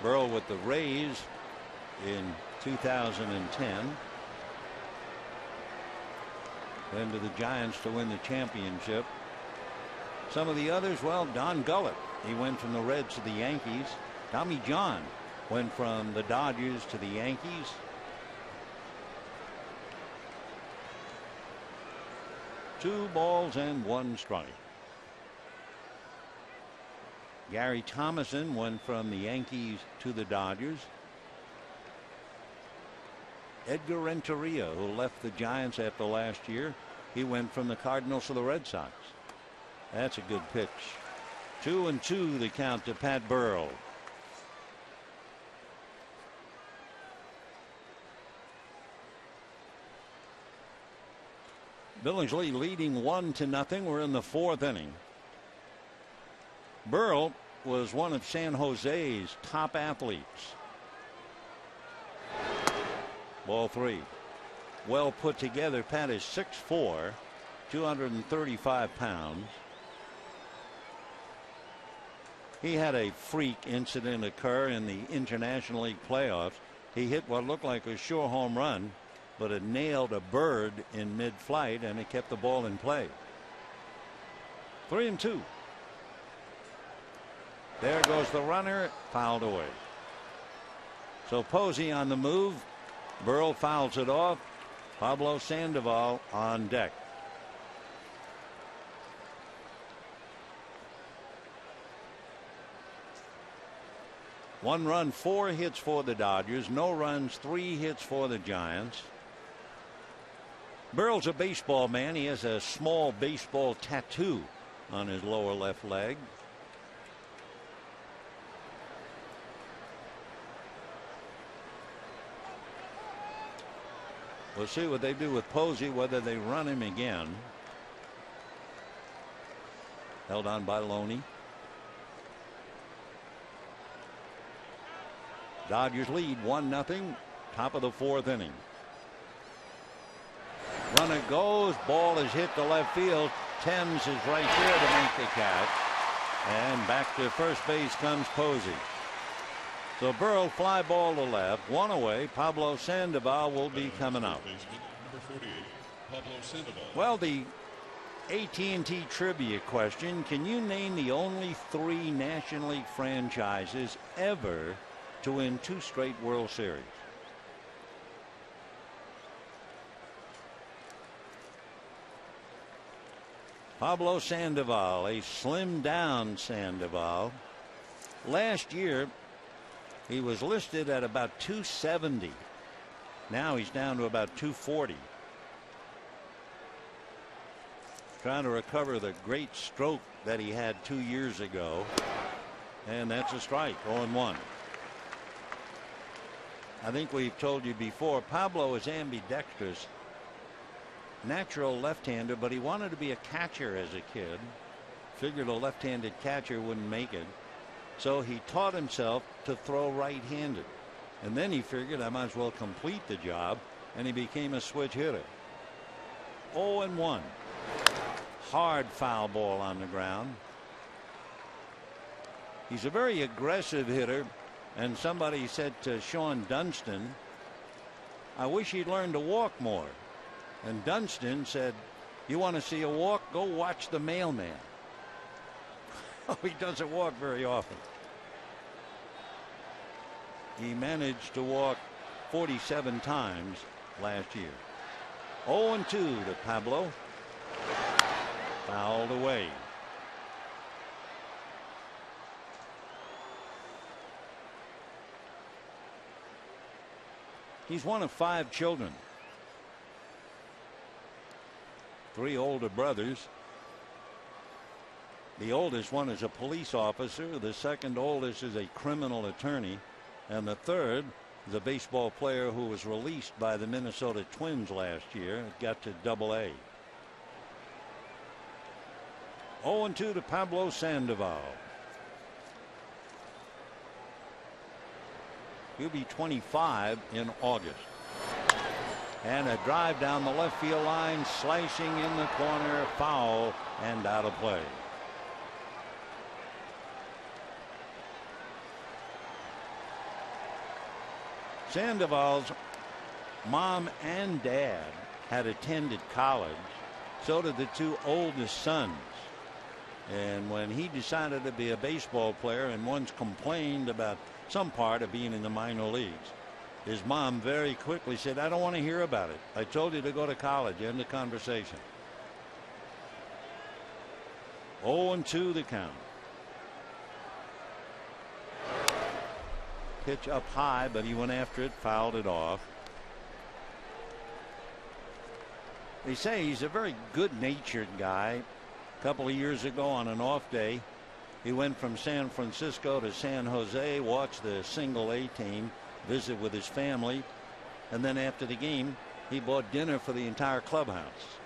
Burrell with the Rays in 2010. Then to the Giants to win the championship. Some of the others, well, Don Gullett, he went from the Reds to the Yankees. Tommy John went from the Dodgers to the Yankees. Two balls and one strike. Gary Thomason went from the Yankees to the Dodgers. Edgar Renteria, who left the Giants after last year, he went from the Cardinals to the Red Sox. That's a good pitch. 2-2 the count to Pat Burrell. Billingsley leading 1-0. We're in the fourth inning. Burrell was one of San Jose's top athletes. Ball three. Well put together. Pat is 6'4", 235 pounds. He had a freak incident occur in the International League playoffs. He hit what looked like a sure home run, but it nailed a bird in mid-flight, and it kept the ball in play. 3-2. There goes the runner, fouled away. So Posey on the move. Burrell fouls it off. Pablo Sandoval on deck. One run, 4 hits for the Dodgers. No runs, 3 hits for the Giants. Burrell's a baseball man. He has a small baseball tattoo on his lower left leg. We'll see what they do with Posey, whether they run him again. Held on by Loney. Dodgers lead 1-0. Top of the fourth inning. Runner goes. Ball is hit to left field. Thames is right there to make the catch. And back to first base comes Posey. So Burrell fly ball to left. One away. Pablo Sandoval will be coming up. Well, the AT&T trivia question. Can you name the only 3 National League franchises ever to win 2 straight World Series? Pablo Sandoval, a slimmed down Sandoval. Last year he was listed at about 270. Now he's down to about 240. Trying to recover the great stroke that he had 2 years ago. And that's a strike. 0-1. I think we've told you before, Pablo is ambidextrous. Natural left-hander, but he wanted to be a catcher as a kid. Figured a left-handed catcher wouldn't make it. So he taught himself to throw right-handed. And then he figured I might as well complete the job, and he became a switch hitter. 0-1. Hard foul ball on the ground. He's a very aggressive hitter, and somebody said to Sean Dunston, I wish he'd learn to walk more. And Dunston said, you want to see a walk? Go watch the mailman. He doesn't walk very often. He managed to walk 47 times last year. 0-2 to Pablo. Fouled away. He's one of 5 children. 3 older brothers. The oldest one is a police officer. The second oldest is a criminal attorney. And the third is a baseball player who was released by the Minnesota Twins last year. It got to Double-A. 0-2 to Pablo Sandoval. He'll be 25 in August. And a drive down the left field line, slicing in the corner, foul, and out of play. Sandoval's mom and dad had attended college. So did the two oldest sons. And when he decided to be a baseball player and once complained about some part of being in the minor leagues, his mom very quickly said, "I don't want to hear about it. I told you to go to college." End of conversation. 0-2 the count. Pitch up high, but he went after it, fouled it off. They say he's a very good-natured guy. A couple of years ago on an off day, he went from San Francisco to San Jose, watched the single A team, visit with his family, and then after the game, he bought dinner for the entire clubhouse.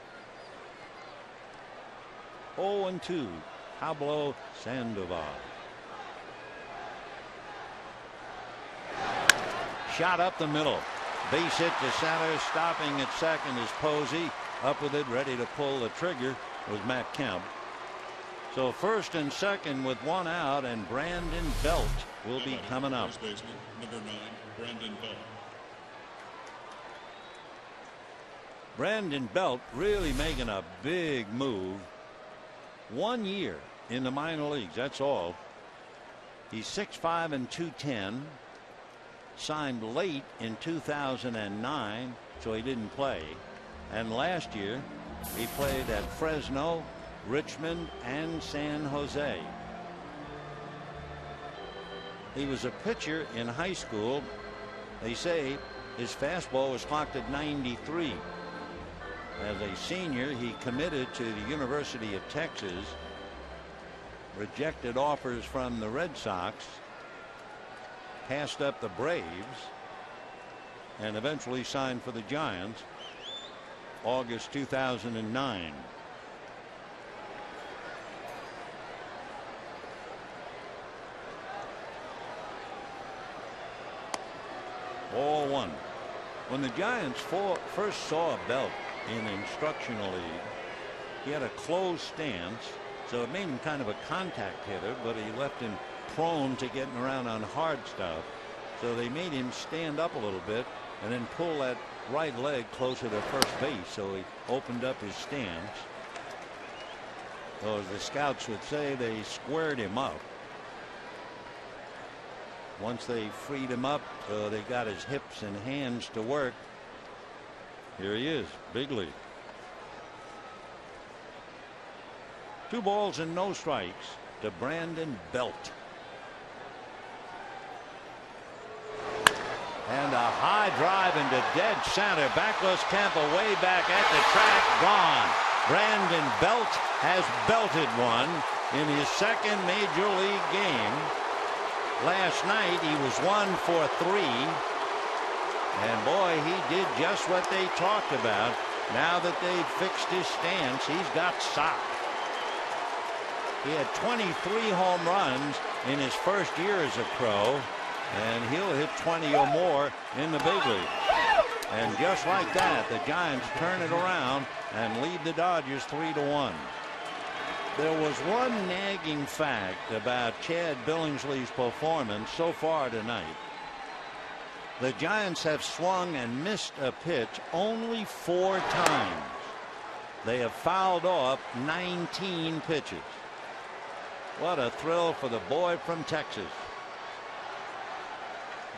0-2, Pablo Sandoval. Shot up the middle. Base hit to center. Stopping at second is Posey. Up with it, ready to pull the trigger, was Matt Kemp. So first and second with one out, and Brandon Belt will be coming up. First baseman, number 9, Brandon Belt. Brandon Belt really making a big move. 1 year in the minor leagues, that's all. He's 6'5" and 210. Signed late in 2009, so he didn't play. And last year, he played at Fresno, Richmond, and San Jose. He was a pitcher in high school. They say his fastball was clocked at 93. As a senior, he committed to the University of Texas, rejected offers from the Red Sox, passed up the Braves, and eventually signed for the Giants August 2009. Ball one. When the Giants first saw Belt in instructional league, he had a closed stance, so it made him kind of a contact hitter, but he left him prone to getting around on hard stuff. So they made him stand up a little bit and then pull that right leg closer to first base, so he opened up his stance. So as the scouts would say, they squared him up. Once they freed him up, they got his hips and hands to work. Here he is, big league. 2 balls and no strikes to Brandon Belt. And a high drive into dead center. Backless Campbell way back at the track, gone. Brandon Belt has belted one in his second major league game. Last night he was 1 for 3. And boy, he did just what they talked about. Now that they've fixed his stance, he's got socked. He had 23 home runs in his first year as a pro, and he'll hit 20 or more in the big league. And just like that, the Giants turn it around and lead the Dodgers 3-1. There was one nagging fact about Chad Billingsley's performance so far tonight. The Giants have swung and missed a pitch only 4 times. They have fouled off 19 pitches. What a thrill for the boy from Texas,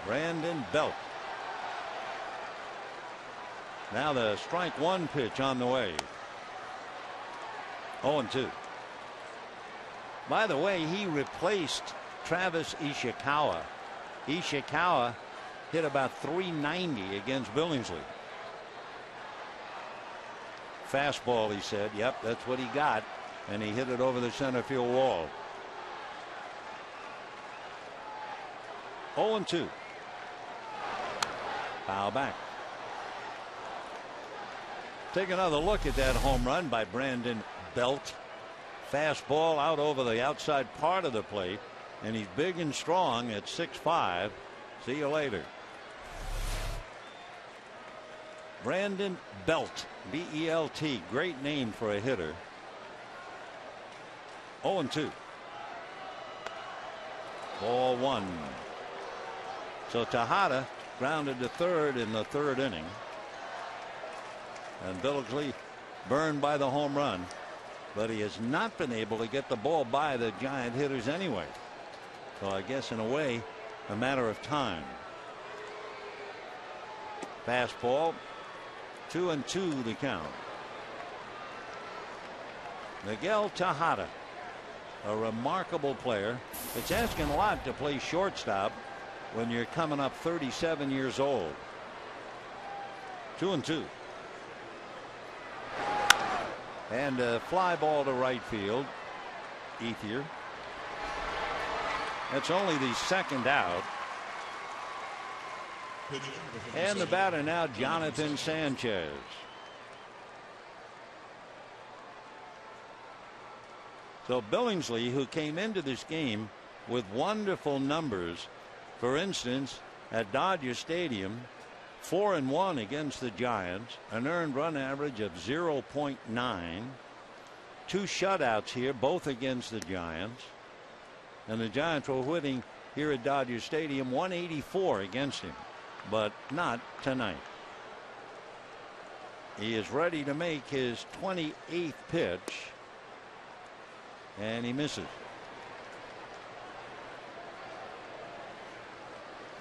Brandon Belt. Now the strike one pitch on the way. 0-2. By the way, he replaced Travis Ishikawa. Ishikawa hit about .390 against Billingsley. Fastball, he said. Yep, that's what he got. And he hit it over the center field wall. 0-2. Foul back. Take another look at that home run by Brandon Belt. Fastball out over the outside part of the plate, and he's big and strong at 6'5". See you later. Brandon Belt, B-E-L-T. Great name for a hitter. 0-2. Ball one. So Tejada grounded to third in the third inning. And Billingsley burned by the home run. But he has not been able to get the ball by the Giant hitters anyway. So I guess in a way, a matter of time. Fastball. 2-2 the count. Miguel Tejada, a remarkable player. It's asking a lot to play shortstop when you're coming up 37 years old. 2-2. And a fly ball to right field. Ethier. That's only the second out. And the batter now, Jonathan Sanchez. So Billingsley, who came into this game with wonderful numbers, for instance, at Dodger Stadium, 4-1 against the Giants, an earned run average of 0.9, 2 shutouts here, both against the Giants, and the Giants were winning here at Dodger Stadium 184 against him. But not tonight. He is ready to make his 28th pitch. And he misses.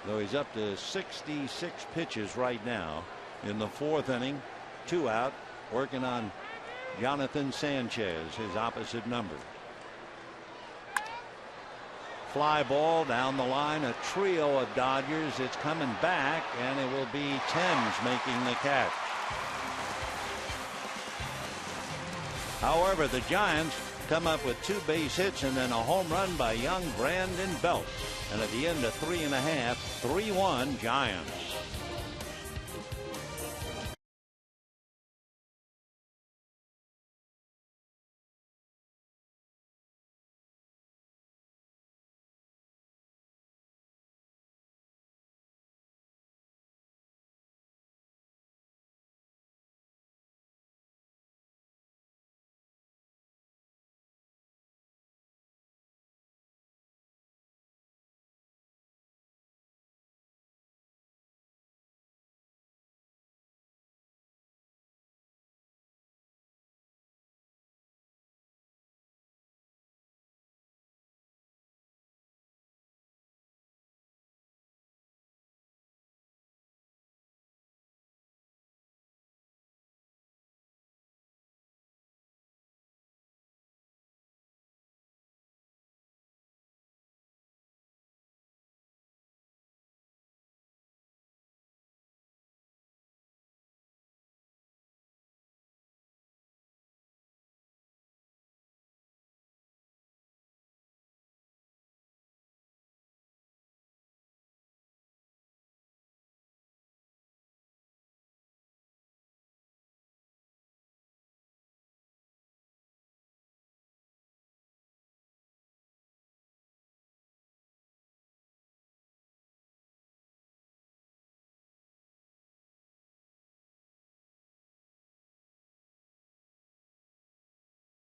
Though he's up to 66 pitches right now in the fourth inning. 2 out. Working on Jonathan Sanchez, his opposite number. Fly ball down the line, a trio of Dodgers. It's coming back, and it will be Thames making the catch. However, the Giants come up with 2 base hits and then a home run by young Brandon Belt. And at the end of 3.5, 3-1 Giants.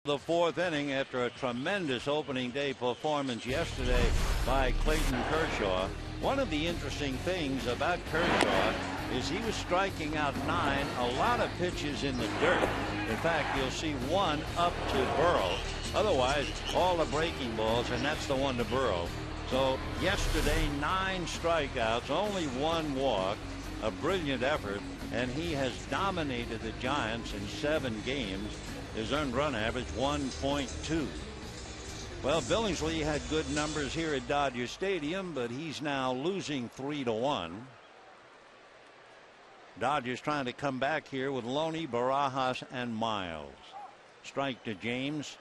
The fourth inning after a tremendous opening day performance yesterday by Clayton Kershaw. One of the interesting things about Kershaw is he was striking out 9, a lot of pitches in the dirt. In fact, you'll see 1 up to Burrow. Otherwise, all the breaking balls, and that's the one to Burrow. So yesterday, 9 strikeouts, only 1 walk, a brilliant effort, and he has dominated the Giants in 7 games. His earned run average 1.2. Well, Billingsley had good numbers here at Dodger Stadium, but he's now losing 3-1. Dodgers trying to come back here with Loney, Barajas, and Miles. Strike to James.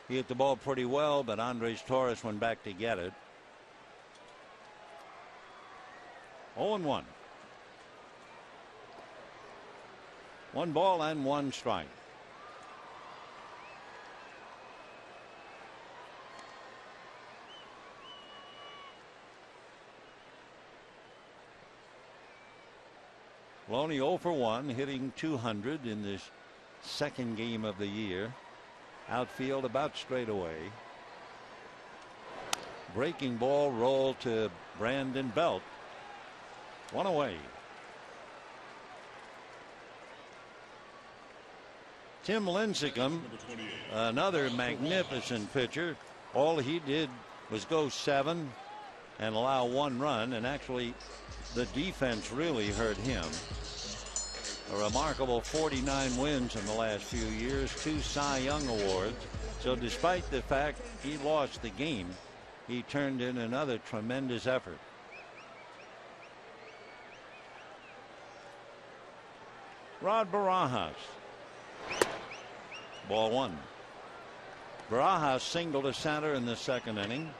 He hit the ball pretty well, but Andres Torres went back to get it. 0-1. 1 ball and 1 strike. Loney 0 for 1, hitting 200 in this second game of the year. Outfield about straight away. Breaking ball roll to Brandon Belt. One away. Tim Lincecum, another magnificent pitcher. All he did was go 7 and allow 1 run, and actually the defense really hurt him. A remarkable 49 wins in the last few years, 2 Cy Young awards. So despite the fact he lost the game, he turned in another tremendous effort. Rod Barajas. Ball 1. Barajas singled to center in the second inning.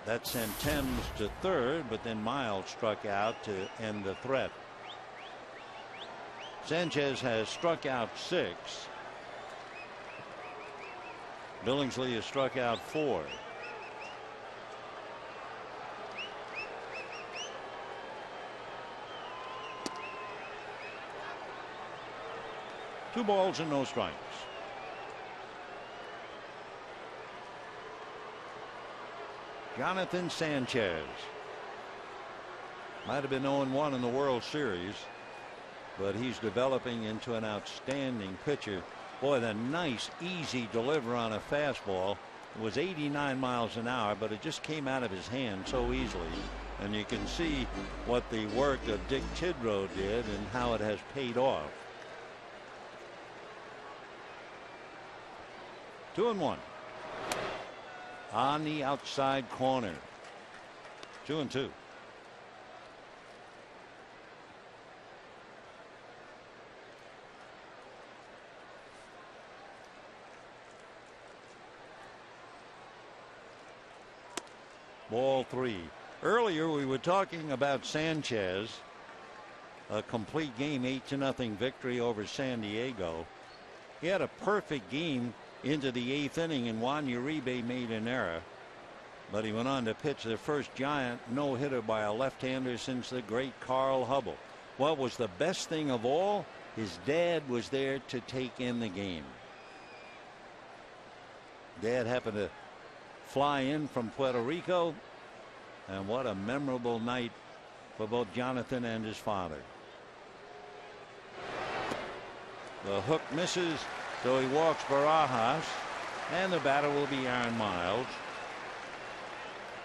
That sent Thames to third, but then Miles struck out to end the threat. Sanchez has struck out 6. Billingsley has struck out 4. Two balls and no strikes. Jonathan Sanchez might have been 0-1 in the World Series, but he's developing into an outstanding pitcher. Boy, the nice easy deliver on a fastball. It was 89 miles an hour, but it just came out of his hand so easily, and you can see what the work of Dick Tidrow did and how it has paid off. 2-1 on the outside corner. 2-2. Ball 3. Earlier we were talking about Sanchez, a complete game, 8-0 victory over San Diego. He had a perfect game into the 8th inning, and Juan Uribe made an error, but he went on to pitch the first giant no-hitter by a left-hander since the great Carl Hubble. What was the best thing of all? His dad was there to take in the game. Dad happened to fly in from Puerto Rico, and what a memorable night for both Jonathan and his father. The hook misses, so he walks Barajas, and the batter will be Aaron Miles.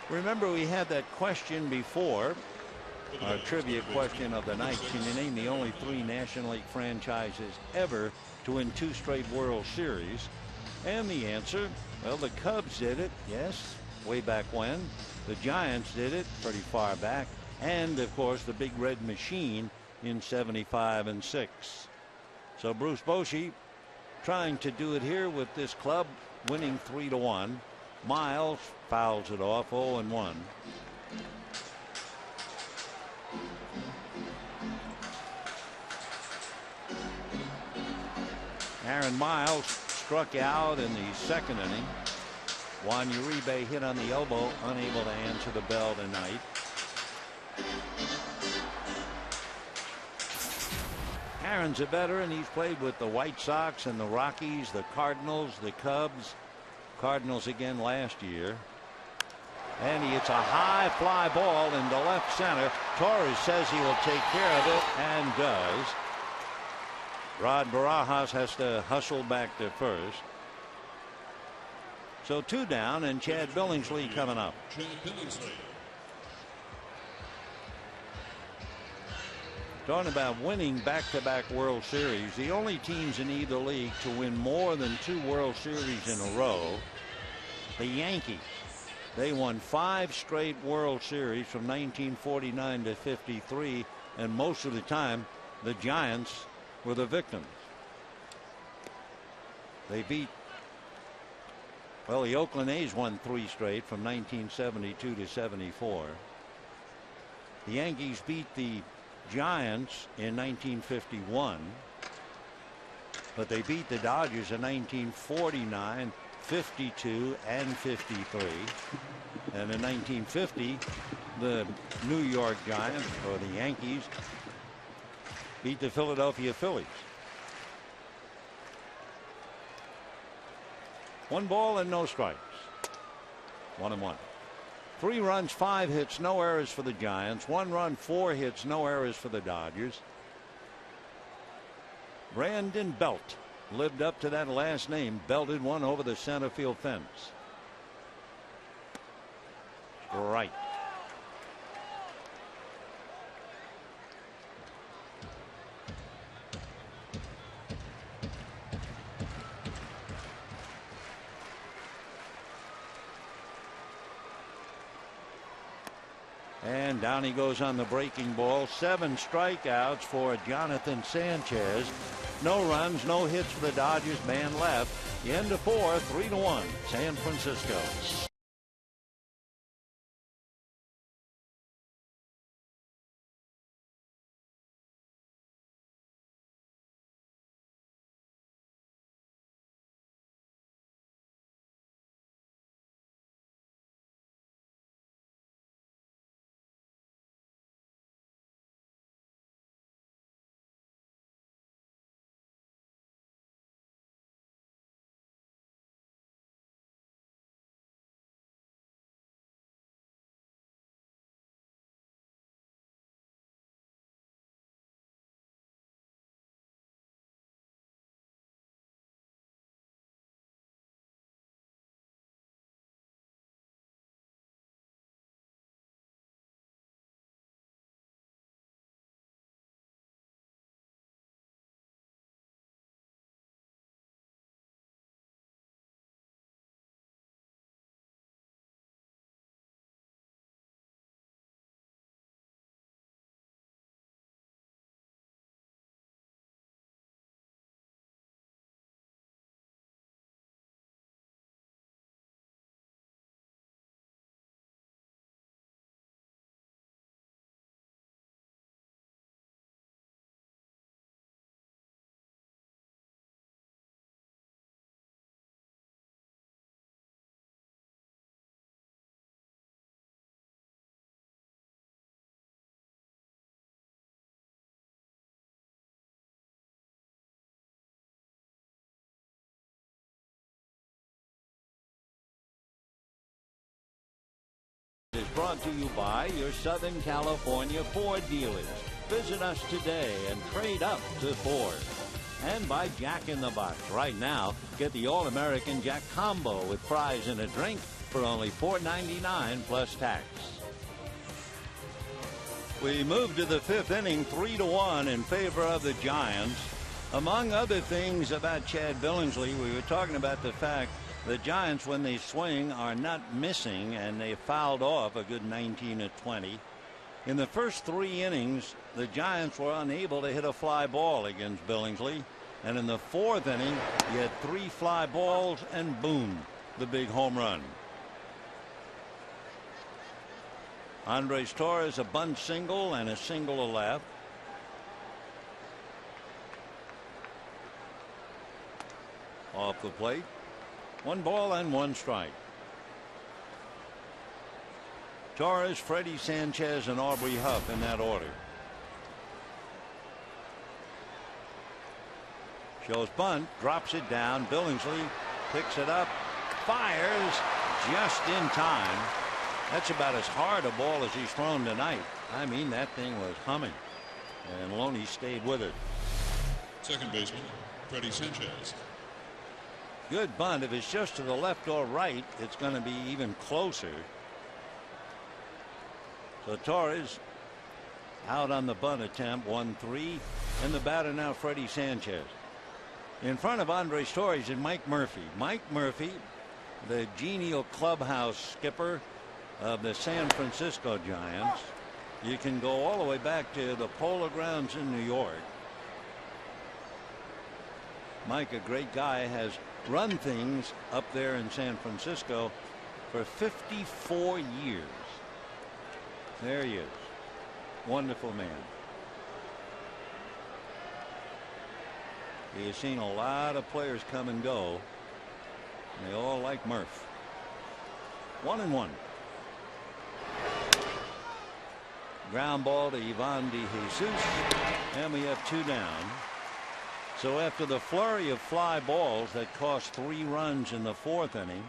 Remember, we had that question before, our trivia question of the night. Can you name the only 3 National League franchises ever to win 2 straight World Series? And the answer, well, the Cubs did it, yes, way back when. The Giants did it pretty far back. And, of course, the Big Red Machine in 75 and 6. So Bruce Bochy trying to do it here with this club, winning 3-1. Miles fouls it off, 0-1. Aaron Miles struck out in the second inning. Juan Uribe hit on the elbow, unable to answer the bell tonight. Aaron's a veteran. He's played with the White Sox and the Rockies, the Cardinals, the Cubs. Cardinals again last year. And he hits a high fly ball into left center. Torres says he will take care of it, and does. Rod Barajas has to hustle back to first. So 2 down, and Chad Billingsley coming up. Talking about winning back-to-back World Series, the only teams in either league to win more than 2 World Series in a row, the Yankees. They won 5 straight World Series from 1949 to 53, and most of the time the Giants were the victims. They beat, well, the Oakland A's won 3 straight from 1972 to 74. The Yankees beat the Giants in 1951, but they beat the Dodgers in 1949, 52, and 53. And in 1950, the New York Giants, or the Yankees, beat the Philadelphia Phillies. 1 ball and no strikes. 1-1. 3 runs, 5 hits, no errors for the Giants. 1 run, 4 hits, no errors for the Dodgers. Brandon Belt lived up to that last name, belted one over the center field fence. Right. And down he goes on the breaking ball. 7 strikeouts for Jonathan Sanchez. No runs, no hits for the Dodgers. Man left. The end of 4, 3-1, San Francisco. Is brought to you by your Southern California Ford dealers. Visit us today and trade up to Ford. And by Jack in the Box. Right now, get the All-American Jack Combo with fries and a drink for only $4.99 plus tax. We move to the 5th inning, 3-1 in favor of the Giants. Among other things about Chad Billingsley, we were talking about the fact the Giants, when they swing, are not missing, and they fouled off a good 19 of 20. In the first 3 innings, the Giants were unable to hit a fly ball against Billingsley. And in the 4th inning, he had 3 fly balls and boom, the big home run. Andres Torres, a bunt single and a single to left. Off the plate. 1 ball and 1 strike. Torres, Freddie Sanchez, and Aubrey Huff in that order. Shows bunt, drops it down. Billingsley picks it up, fires just in time. That's about as hard a ball as he's thrown tonight. I mean, that thing was humming, and Loney stayed with it. Second baseman, Freddie Sanchez. Good bunt. If it's just to the left or right, it's going to be even closer. So Torres out on the bunt attempt, 1-3, and the batter now Freddie Sanchez. In front of Andres Torres and Mike Murphy. Mike Murphy, the genial clubhouse skipper of the San Francisco Giants. You can go all the way back to the Polo Grounds in New York. Mike, a great guy, has run things up there in San Francisco for 54 years. There he is. Wonderful man. He has seen a lot of players come and go, and they all like Murph. 1-1. Ground ball to Ivan De Jesus, and we have 2 down. So after the flurry of fly balls that cost 3 runs in the 4th inning,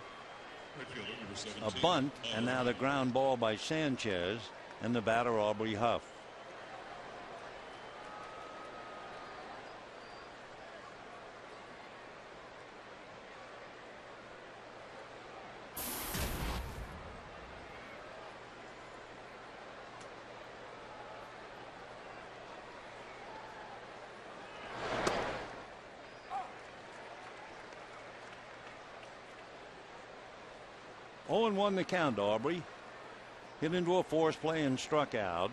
a bunt, and now the ground ball by Sanchez, and the batter Aubrey Huff. Oh, and 1 the count. Aubrey hit into a force play and struck out.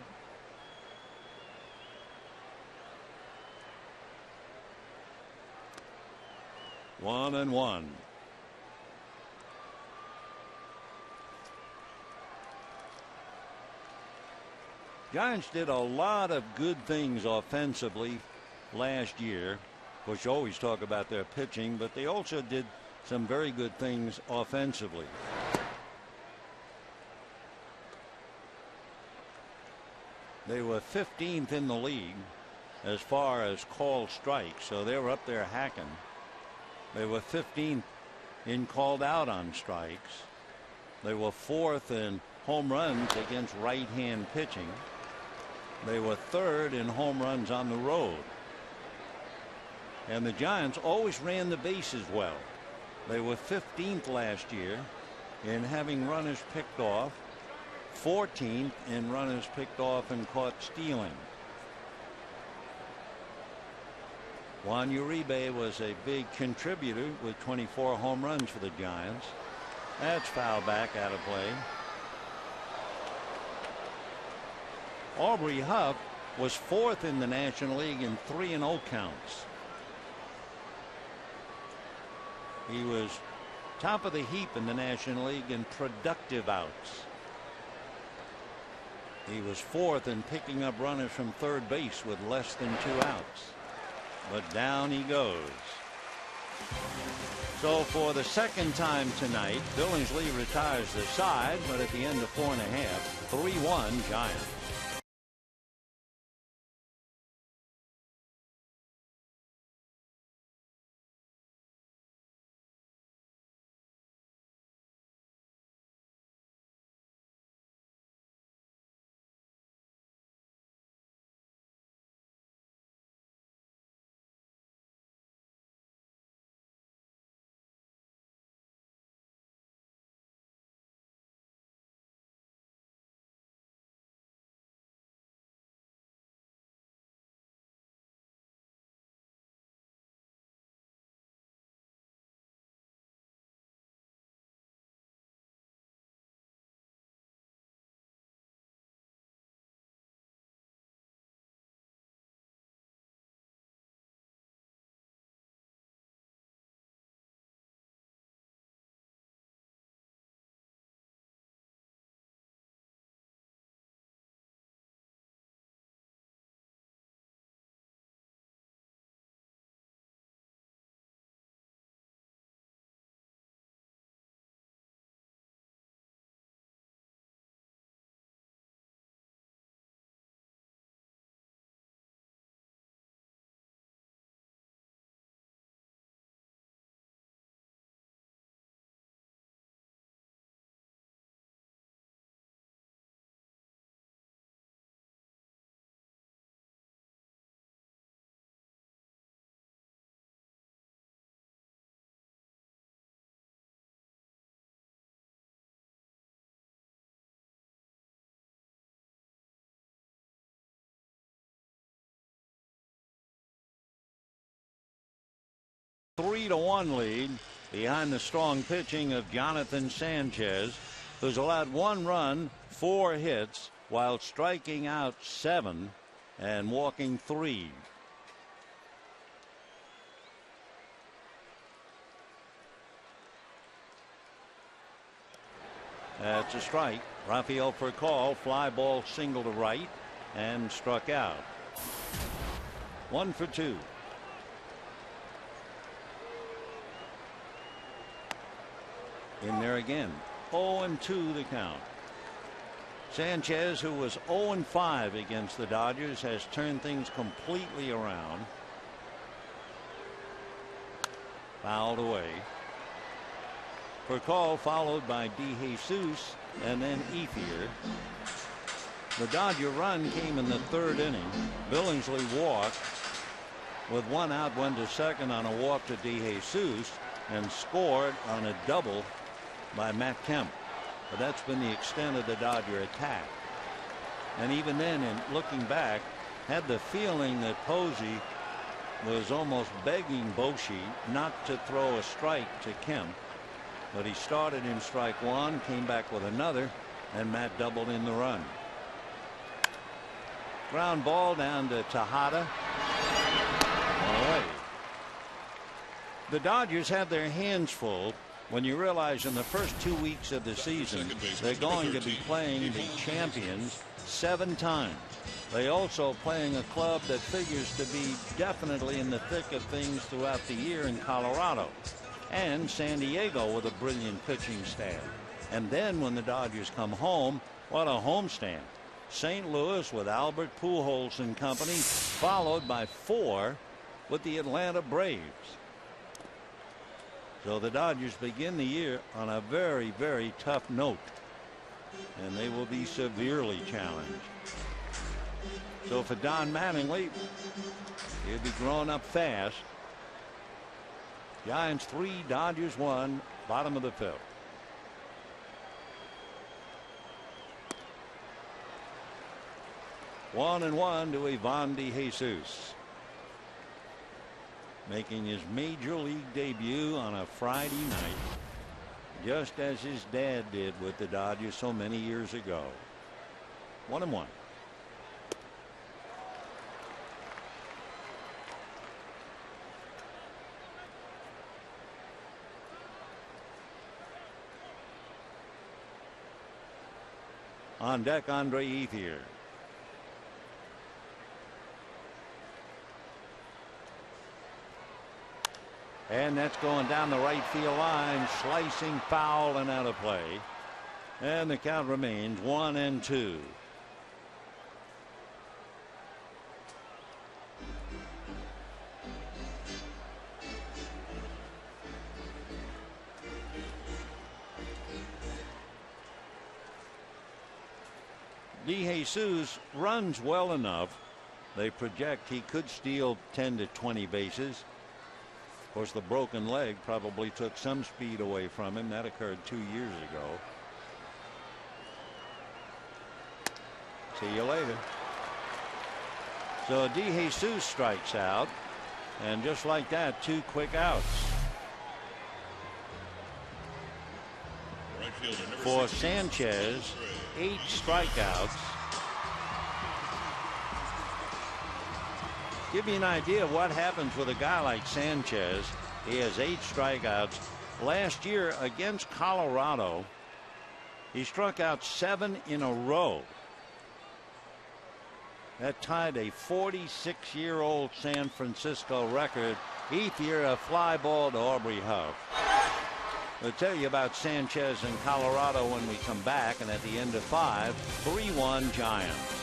One and one. Giants did a lot of good things offensively last year. Of course, you always talk about their pitching, but they also did some very good things offensively. They were 15th in the league as far as called strikes, so they were up there hacking. They were 15th in called out on strikes. They were 4th in home runs against right-hand pitching. They were 3rd in home runs on the road. And the Giants always ran the bases well. They were 15th last year in having runners picked off, 14th in runners picked off and caught stealing. Juan Uribe was a big contributor with 24 home runs for the Giants. That's foul back out of play. Aubrey Huff was 4th in the National League in 3-0 counts. He was top of the heap in the National League in productive outs. He was 4th in picking up runners from third base with less than 2 outs. But down he goes. So for the second time tonight, Billingsley retires the side, but at the end of 4 1/2, 3-1 Giants. A 3-1 lead behind the strong pitching of Jonathan Sanchez, who's allowed 1 run, 4 hits, while striking out 7 and walking 3. That's a strike. Rafael for call. Fly ball single to right and struck out. 1 for 2. In there again. 0-2 the count. Sanchez, who was 0-5 against the Dodgers, has turned things completely around. Fouled away. For call, followed by DeJesus and then Ethier. The Dodger run came in the 3rd inning. Billingsley walked. With 1 out, went to second on a walk to DeJesus and scored on a double by Matt Kemp. But that's been the extent of the Dodger attack. And even then, in looking back, had the feeling that Posey was almost begging Boshi not to throw a strike to Kemp. But he started him strike 1, came back with another, and Matt doubled in the run. Ground ball down to Tejada. Away. The Dodgers have their hands full when you realize in the first 2 weeks of the season they're going to be playing the champions 7 times. They also playing a club that figures to be definitely in the thick of things throughout the year in Colorado, and San Diego with a brilliant pitching staff. And then when the Dodgers come home, what a homestand. St. Louis with Albert Pujols and company, followed by 4 with the Atlanta Braves. So the Dodgers begin the year on a very, very tough note, and they will be severely challenged. So for Don Mattingly, he'll be growing up fast. Giants 3, Dodgers 1, bottom of the 5th. One and one to Ivan DeJesus, making his major league debut on a Friday night, just as his dad did with the Dodgers so many years ago. 1-1. On deck, Andre Ethier. And that's going down the right field line, slicing foul and out of play. And the count remains 1-2. DeJesus runs well enough. They project he could steal 10 to 20 bases. Of course, the broken leg probably took some speed away from him. That occurred 2 years ago. See you later. So DeJesus strikes out, and just like that, 2 quick outs. For Sanchez, 8 strikeouts. Give you an idea of what happens with a guy like Sanchez. He has 8 strikeouts. Last year against Colorado, he struck out 7 in a row. That tied a 46-year-old San Francisco record. Ethier, a fly ball to Aubrey Huff. We'll tell you about Sanchez in Colorado when we come back, and at the end of 5, 3-1 Giants.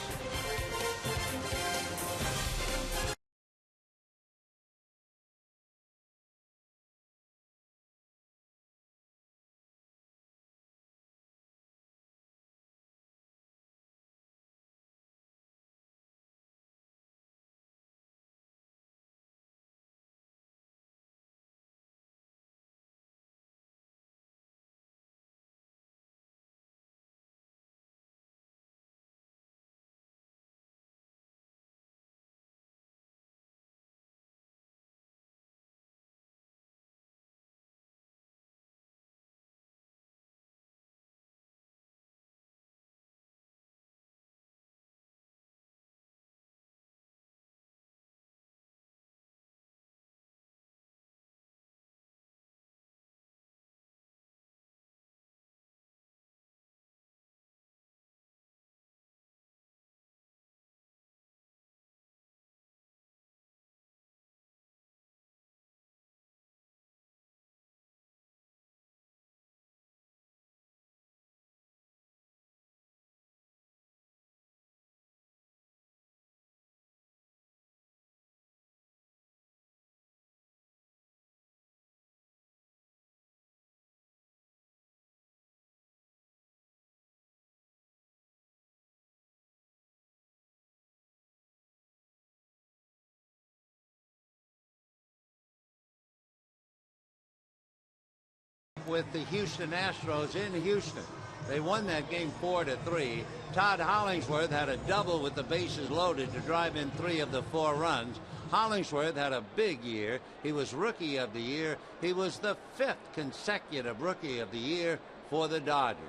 with the Houston Astros in Houston. They won that game 4-3. Todd Hollingsworth had a double with the bases loaded to drive in 3 of the 4 runs. Hollingsworth had a big year. He was Rookie of the Year. He was the 5th consecutive Rookie of the Year for the Dodgers.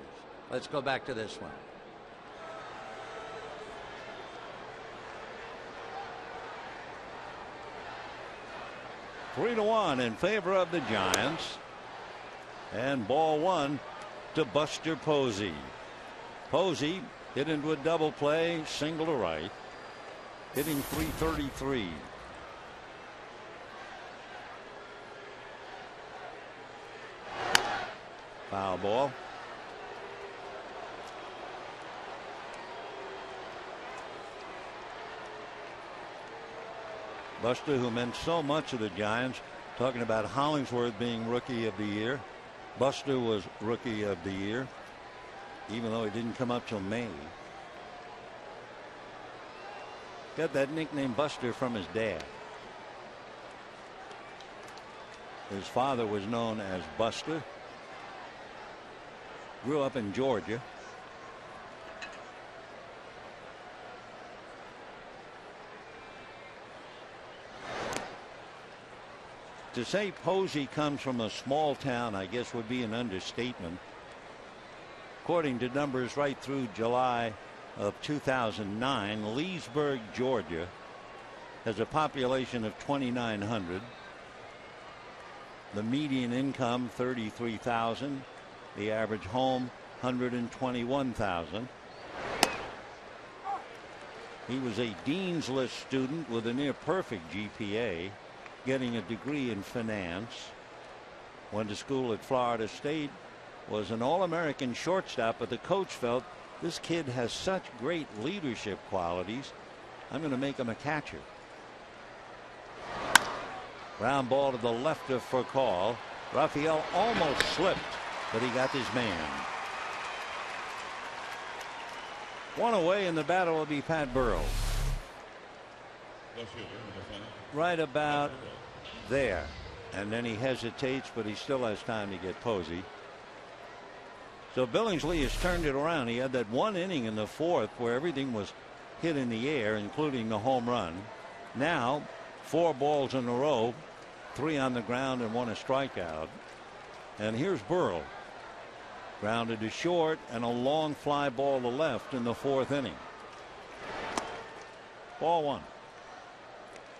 Let's go back to this one. Three to 1 in favor of the Giants. And ball 1 to Buster Posey. Posey hit into a double play, single to right, hitting .333. Foul ball. Buster, who meant so much to the Giants, talking about Hollingsworth being Rookie of the Year. Buster was Rookie of the Year, even though he didn't come up till May. Got that nickname Buster from his dad. His father was known as Buster. Grew up in Georgia. To say Posey comes from a small town, I guess, would be an understatement. According to numbers right through July of 2009, Leesburg, Georgia, has a population of 2,900. The median income, $33,000. The average home, $121,000. He was a Dean's List student with a near perfect GPA, getting a degree in finance. Went to school at Florida State, was an All-American shortstop, but the coach felt this kid has such great leadership qualities, I'm going to make him a catcher. Ground ball to the left of for call. Raphael almost slipped, but he got his man. One away, and the batter will be Pat Burrell. Right about there. And then he hesitates, but he still has time to get Posey. So Billingsley has turned it around. He had that one inning in the 4th where everything was hit in the air, including the home run. Now 4 balls in a row, 3 on the ground and 1 a strikeout. And here's Burrell. Grounded to short and a long fly ball to left in the 4th inning. Ball 1.